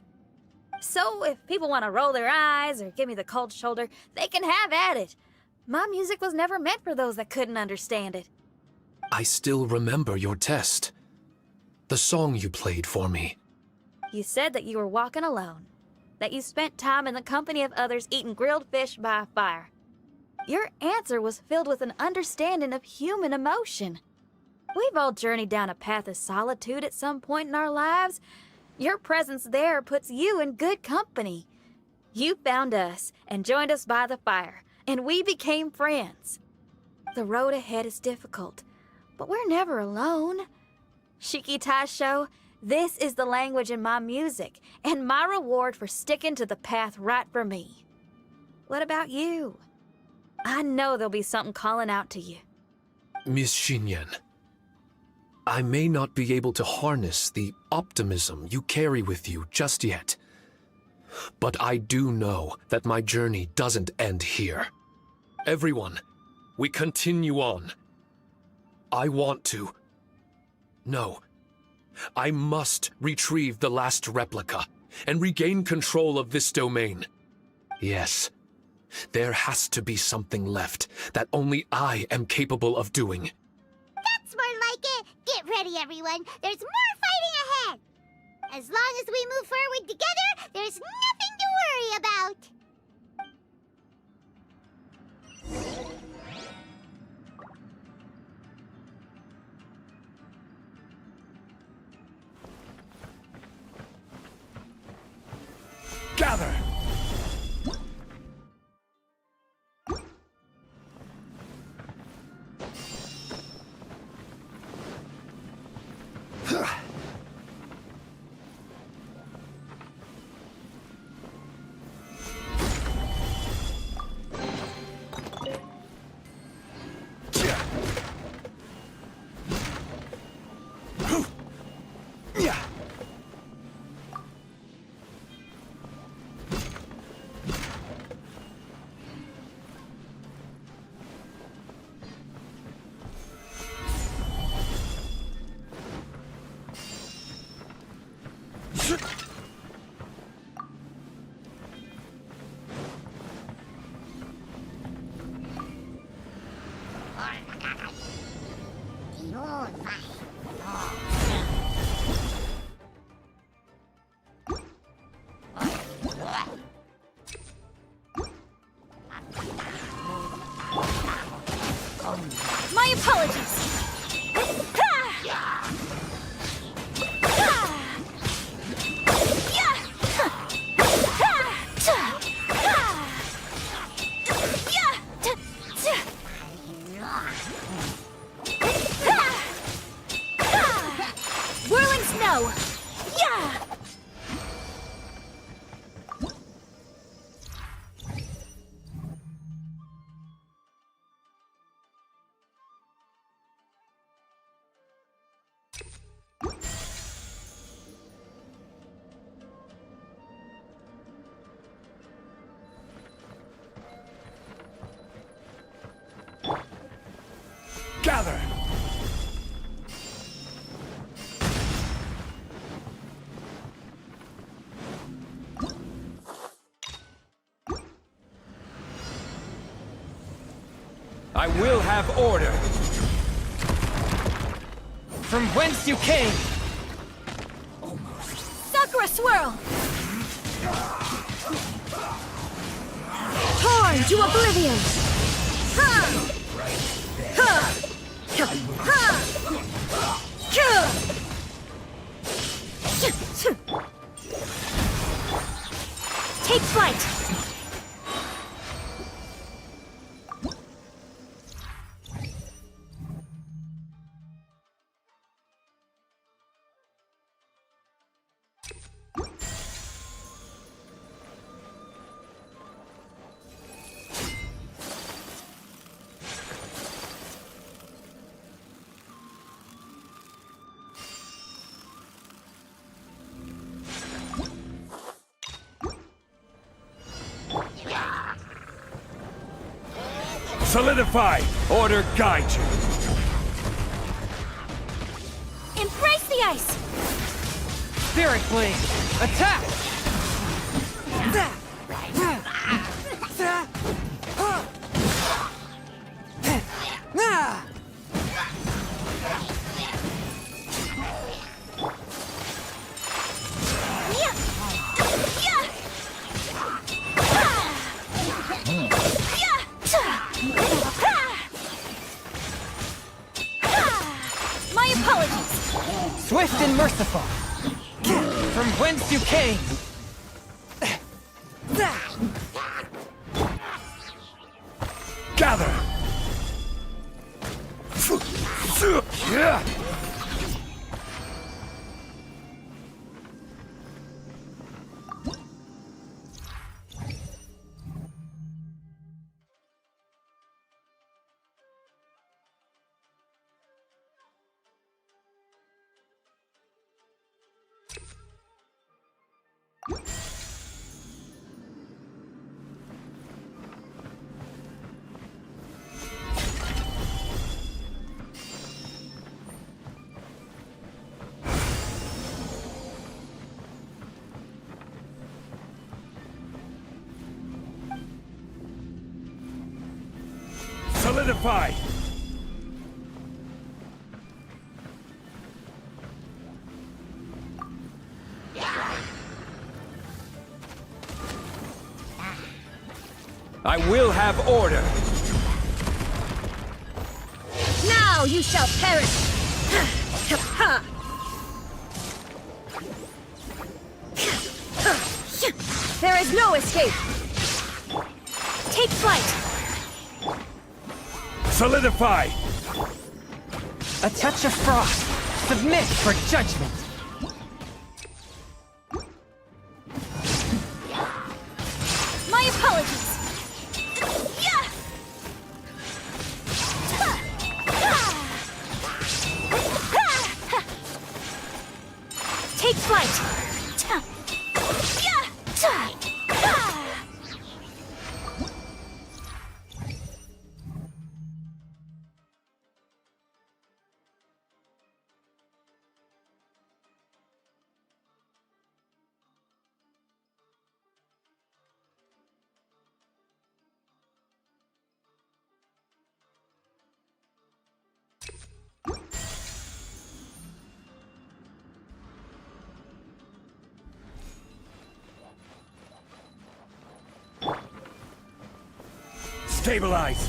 Speaker 2: So if people want to roll their eyes or give me the cold shoulder, they can have at it. My music was never meant for those that couldn't understand it.
Speaker 5: I still remember your test. The song you played for me.
Speaker 2: You said that you were walking alone, that you spent time in the company of others eating grilled fish by a fire. Your answer was filled with an understanding of human emotion. We've all journeyed down a path of solitude at some point in our lives. Your presence there puts you in good company. You found us and joined us by the fire, and we became friends. The road ahead is difficult, but we're never alone. Shiki Taisho, this is the language in my music, and my reward for sticking to the path right for me. What about you? I know there'll be something calling out to you.
Speaker 5: Miss Shinyan, I may not be able to harness the optimism you carry with you just yet. But I do know that my journey doesn't end here. Everyone, we continue on. I want to. No. I must retrieve the last replica and regain control of this domain. Yes. There has to be something left that only I am capable of doing.
Speaker 3: That's more like it. Get ready, everyone. There's more fighting ahead. As long as we move forward together, there's nothing to worry about.
Speaker 7: Gather!
Speaker 1: My apologies! Whirling snow! Yeah!
Speaker 7: Gather!
Speaker 8: I will have order. From whence you came!
Speaker 1: Sakura swirl! Torn to oblivion! Ha! Ha! Ha! Take flight!
Speaker 7: Solidify! Order guide you!
Speaker 1: Embrace the ice!
Speaker 8: Spirit Blade! Attack!
Speaker 1: My apologies!
Speaker 8: Swift and merciful! From whence you came!
Speaker 7: Gather! Solidify!
Speaker 8: I will have order!
Speaker 1: Now you shall perish! There is no escape! Take flight!
Speaker 7: Solidify!
Speaker 8: A touch of frost! Submit for judgment!
Speaker 1: My apologies! Take flight!
Speaker 7: Stabilize!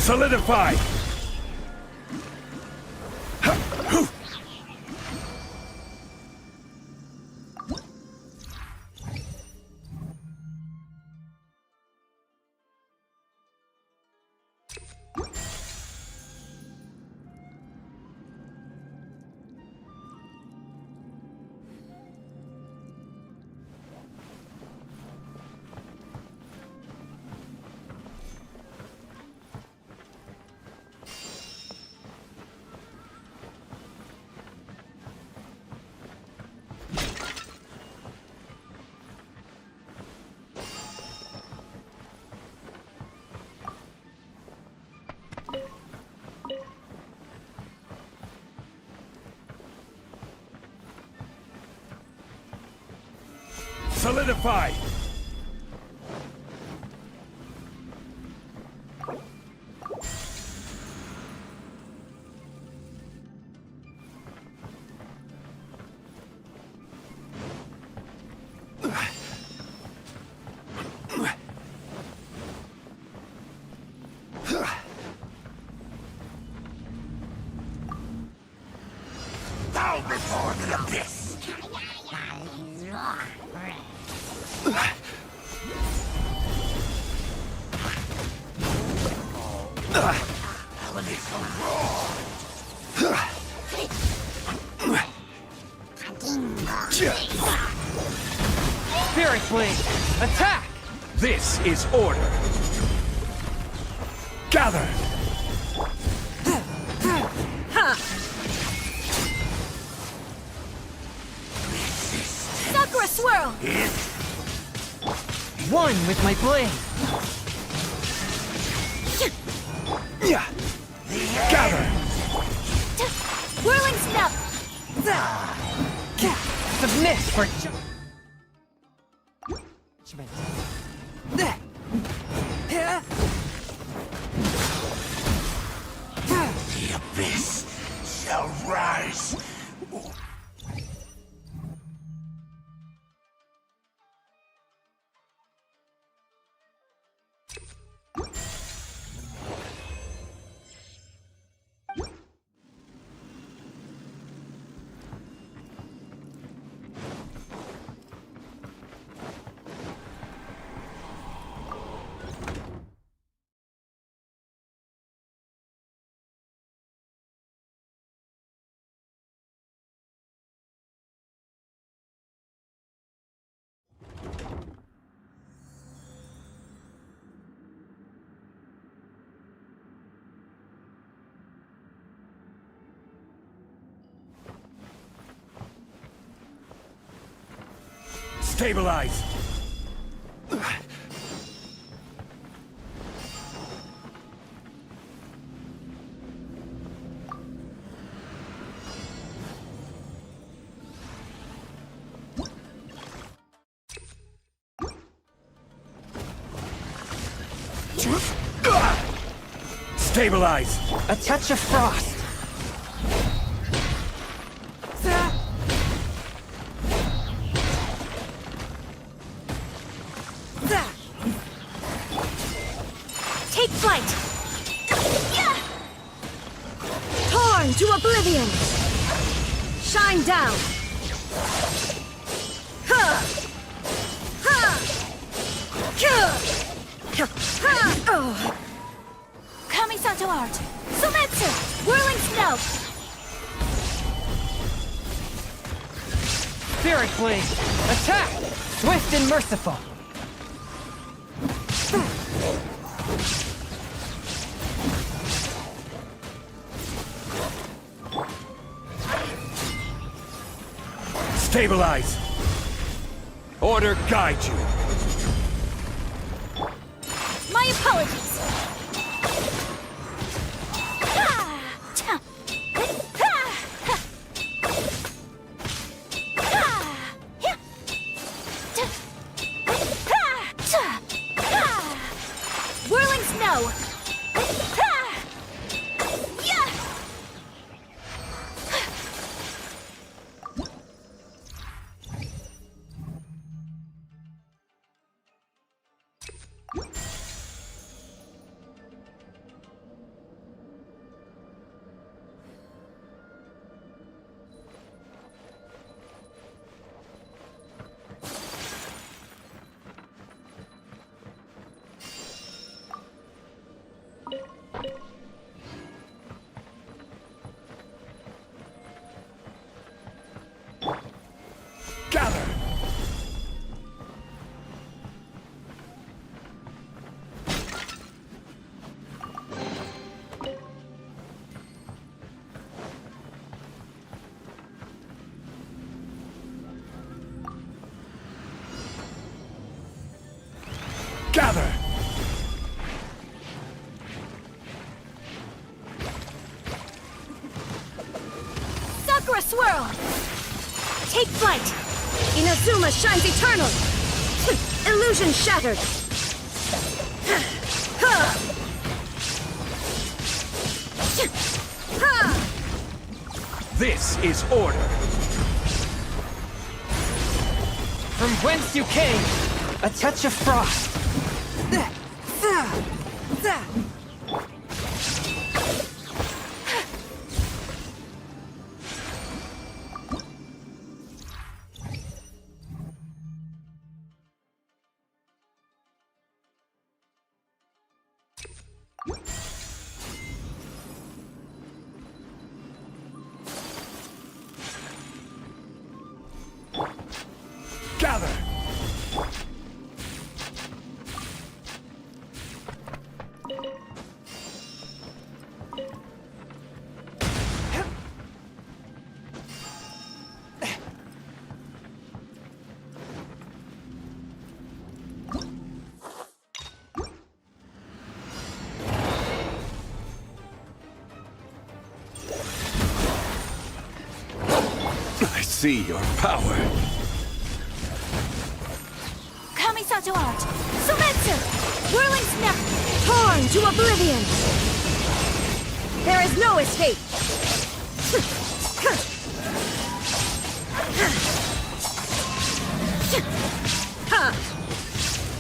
Speaker 7: Solidify! Solidify! Bow before the abyss!
Speaker 8: Spirit Blade! Attack!
Speaker 7: This is order! Gather!
Speaker 1: Sakura Swirl!
Speaker 8: One with my blade!
Speaker 7: Gather!
Speaker 1: Whirling Snap!
Speaker 8: Submit for judgment!
Speaker 7: The abyss shall rise! Stabilize! Stabilize!
Speaker 8: A touch of frost!
Speaker 1: Take flight! Torn to oblivion! Shine down! Ha! Ha! Oh. Kamisato art! Sumetsu! Whirling snow!
Speaker 8: Spirit blade! Attack! Swift and merciful!
Speaker 7: Stabilize! Order guide you!
Speaker 1: My apologies! Whirling snow!
Speaker 7: Gather! Gather!
Speaker 1: Sakura swirl! Take flight! Inazuma shines eternal! Illusion shattered!
Speaker 7: This is order!
Speaker 8: From whence you came, a touch of frost.
Speaker 7: Gather! I see your power.
Speaker 1: Kamisato art! Sumetsu! Whirling snap! Torn to oblivion! There is no escape!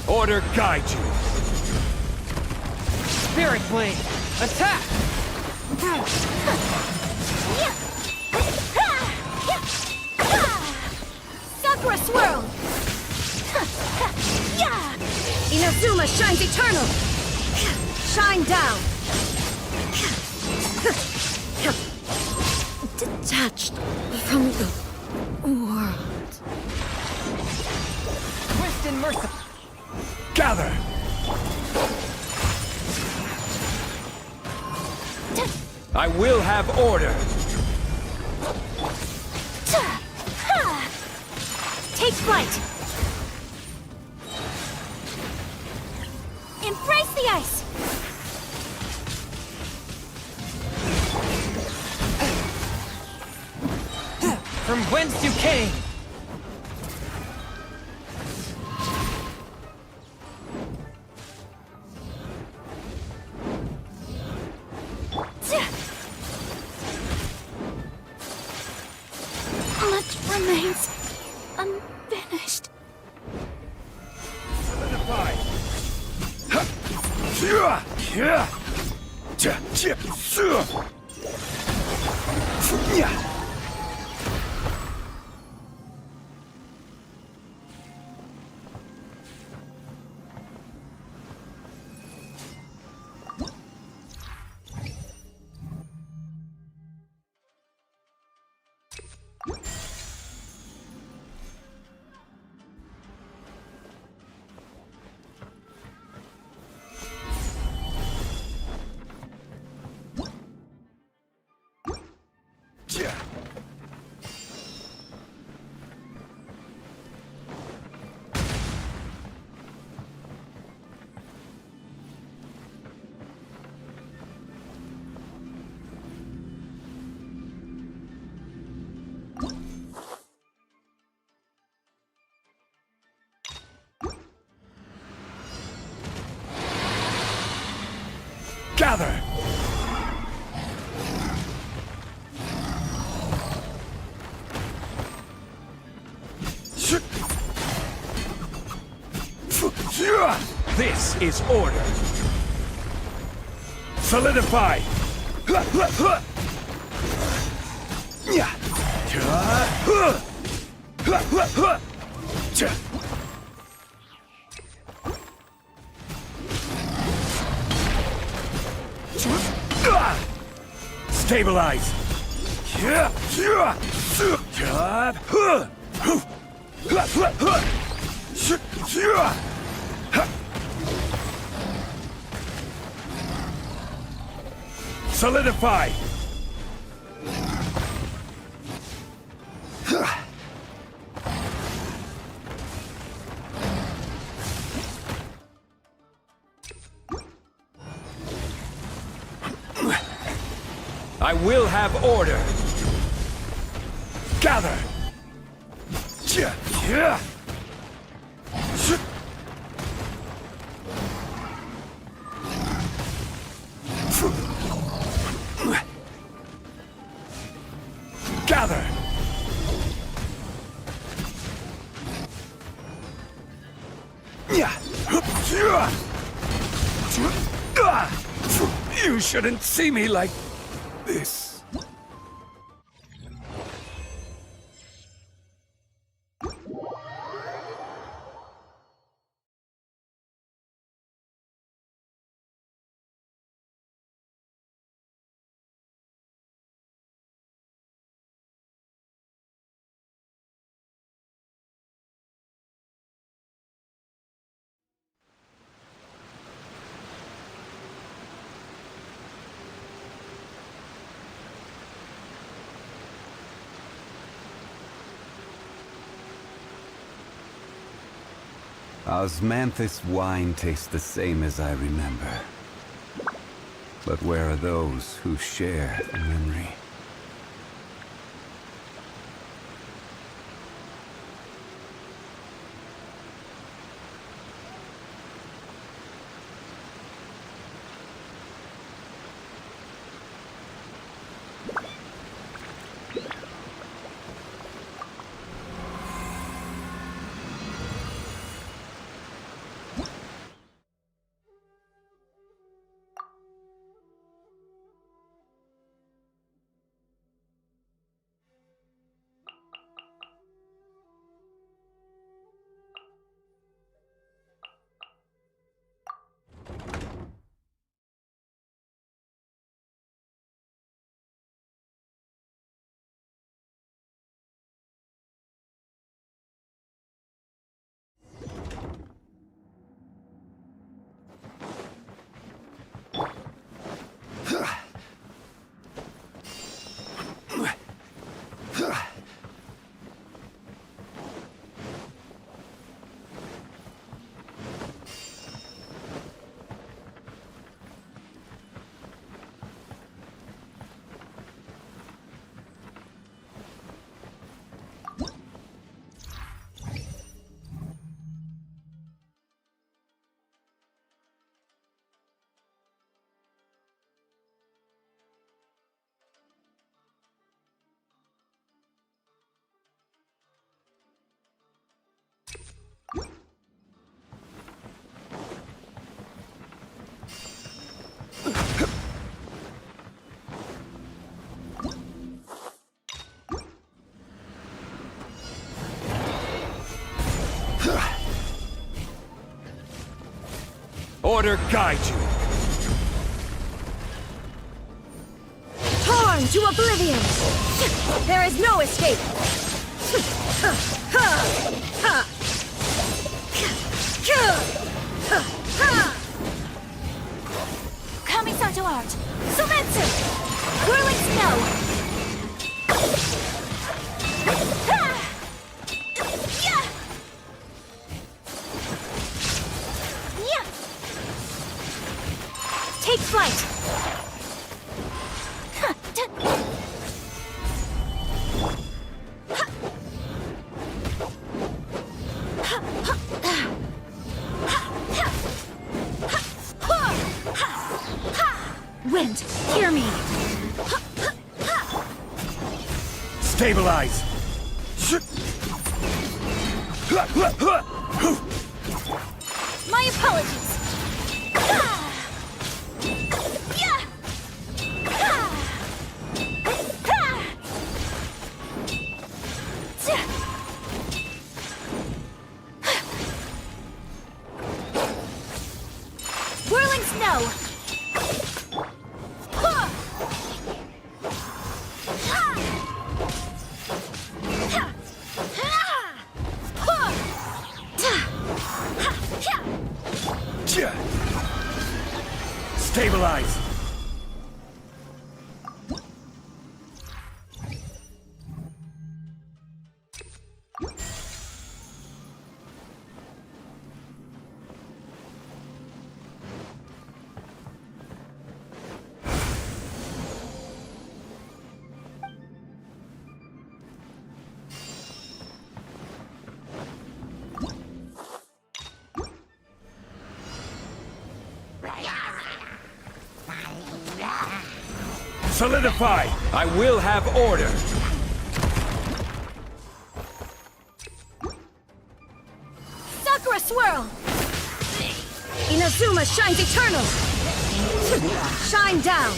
Speaker 7: Order guide you.
Speaker 8: Spirit blade! Attack!
Speaker 1: Sakura swirl! Inazuma shines eternal! Shine down! Detached from the world.
Speaker 8: Swift and merciful!
Speaker 7: Gather! I will have order.
Speaker 1: Take flight! Embrace the ice!
Speaker 8: From whence you came!
Speaker 1: Much remains unfinished.
Speaker 7: Solidify. Gather! This is order. Solidify! Stabilize! Solidify! I will have order. Gather. Gather. You shouldn't see me like this.
Speaker 9: Osmanthus wine tastes the same as I remember. But where are those who share the memory?
Speaker 7: Order guide you.
Speaker 1: Time! to oblivion! There is no escape! Kamisato art! Sumetsu! Whirling snow! Take flight! Wind, hear me!
Speaker 7: Stabilize!
Speaker 1: My apologies! Whirling snow!
Speaker 7: Stabilize! Solidify! I will have order!
Speaker 1: Sakura swirl! Inazuma shines eternal! Shine down!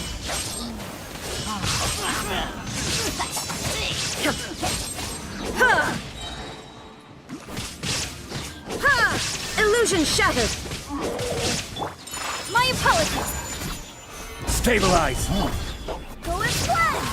Speaker 1: Illusion shattered! My apologies!
Speaker 7: Stabilize!
Speaker 1: Go and play!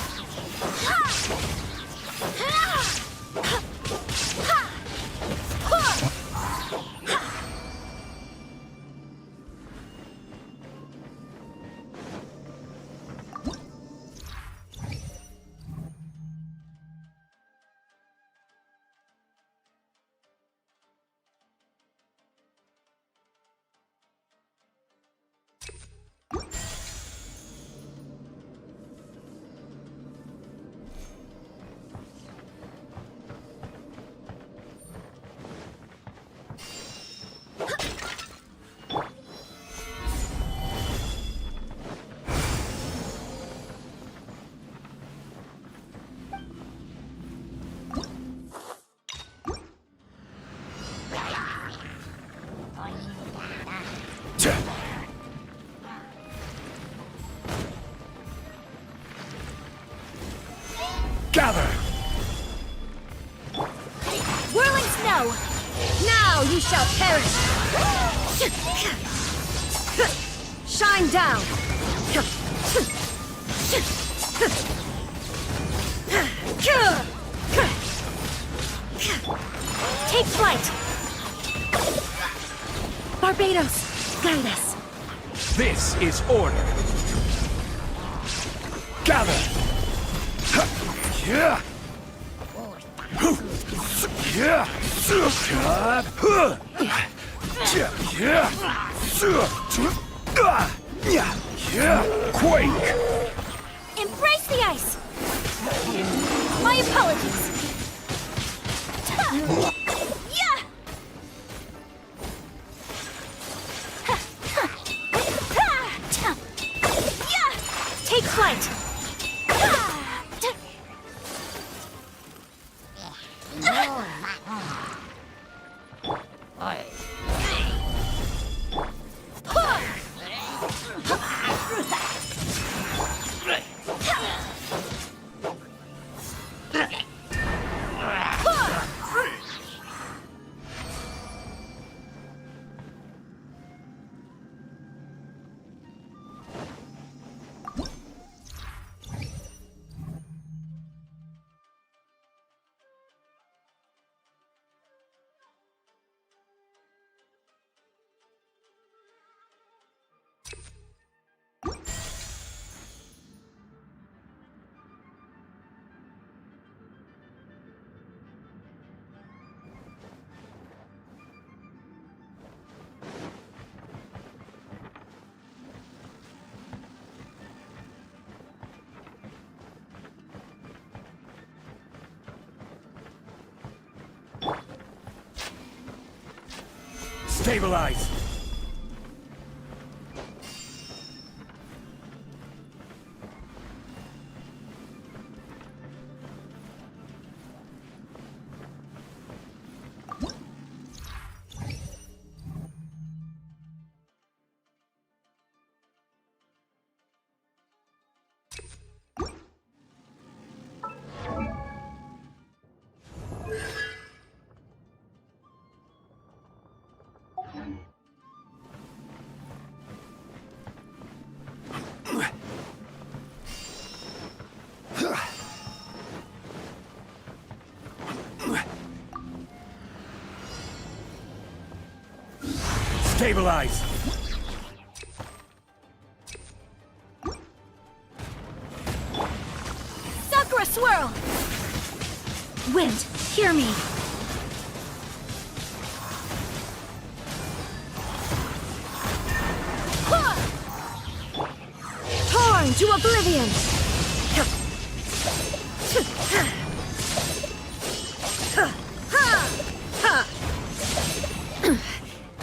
Speaker 7: Gather!
Speaker 1: Whirling snow! Now you shall perish! Shine down! Take flight! Barbados, guide us!
Speaker 7: This is order! Gather! Yeah! Quake!
Speaker 1: Embrace the ice! My apologies! Yeah! Take flight!
Speaker 7: Stabilize! Stabilize!
Speaker 1: Sakura swirl! Wind, hear me. Torn to oblivion!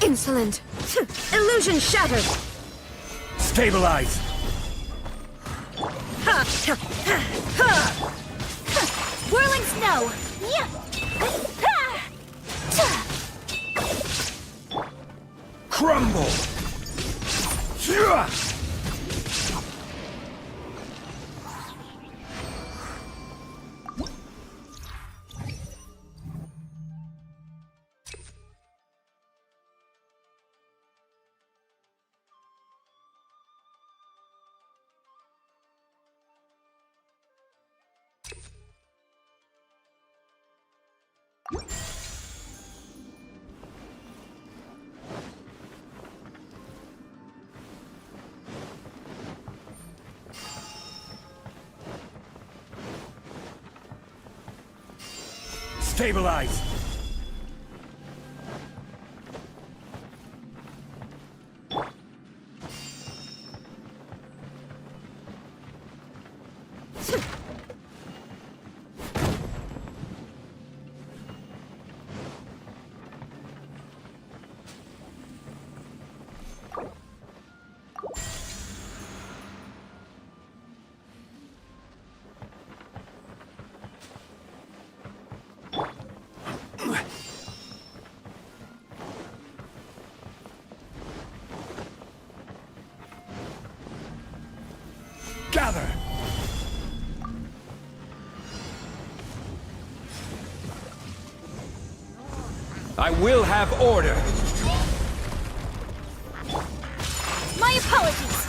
Speaker 1: Insolent! Illusion shattered!
Speaker 7: Stabilize!
Speaker 1: Whirling snow!
Speaker 7: Crumble! Stabilize! Gather!
Speaker 10: I will have order!
Speaker 1: My apologies!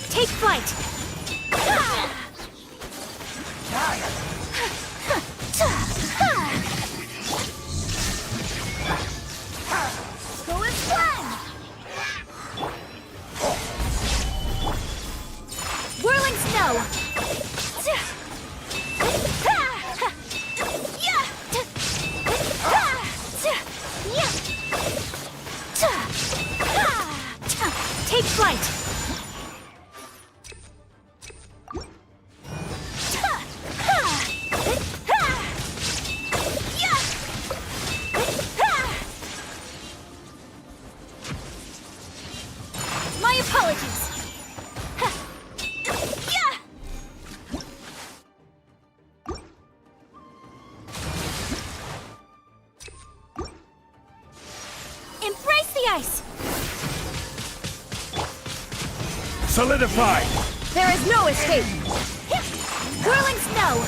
Speaker 1: Take flight! Go and fly! Whirling snow! Take flight! My apologies! Embrace the ice!
Speaker 7: Solidify!
Speaker 1: There is no escape! Whirling snow!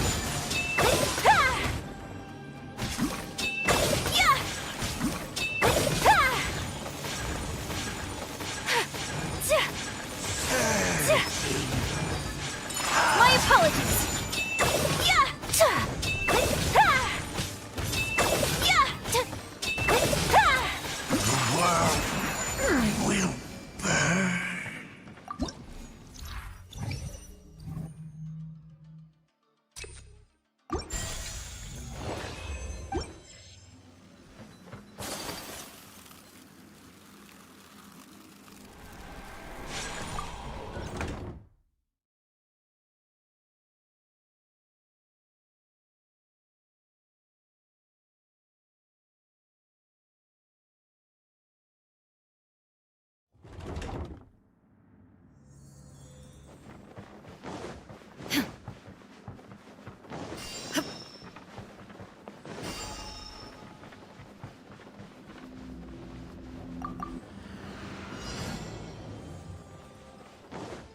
Speaker 1: My apologies!
Speaker 7: Will burn.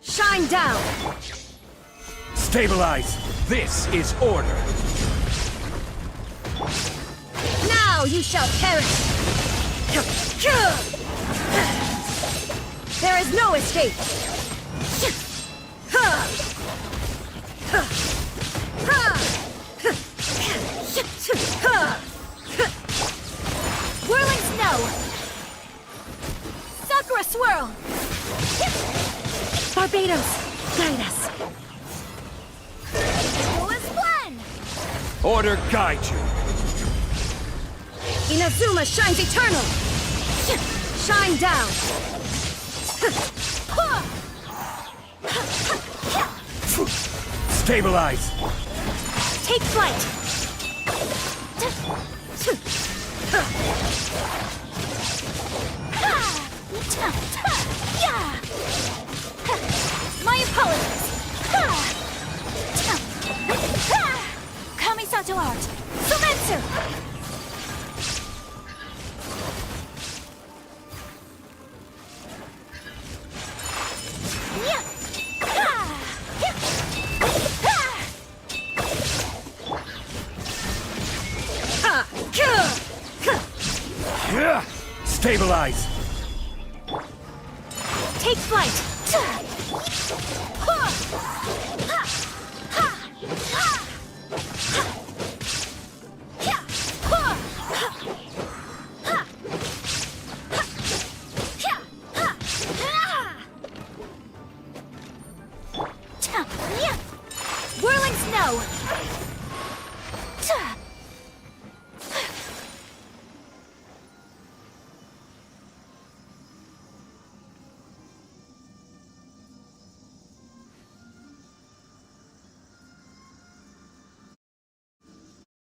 Speaker 1: Shine down!
Speaker 10: Stabilize! This is order!
Speaker 1: Now you shall perish! There is no escape! Whirling snow! Sakura swirl! Barbados, guide us! Duelist blend!
Speaker 10: Order guide you!
Speaker 1: Inazuma shines eternal! Shine down!
Speaker 10: Stabilize!
Speaker 1: Take flight! My apologies! Kamisato art! Sumetsu!
Speaker 10: Stabilize!
Speaker 1: Take flight! Whirling snow!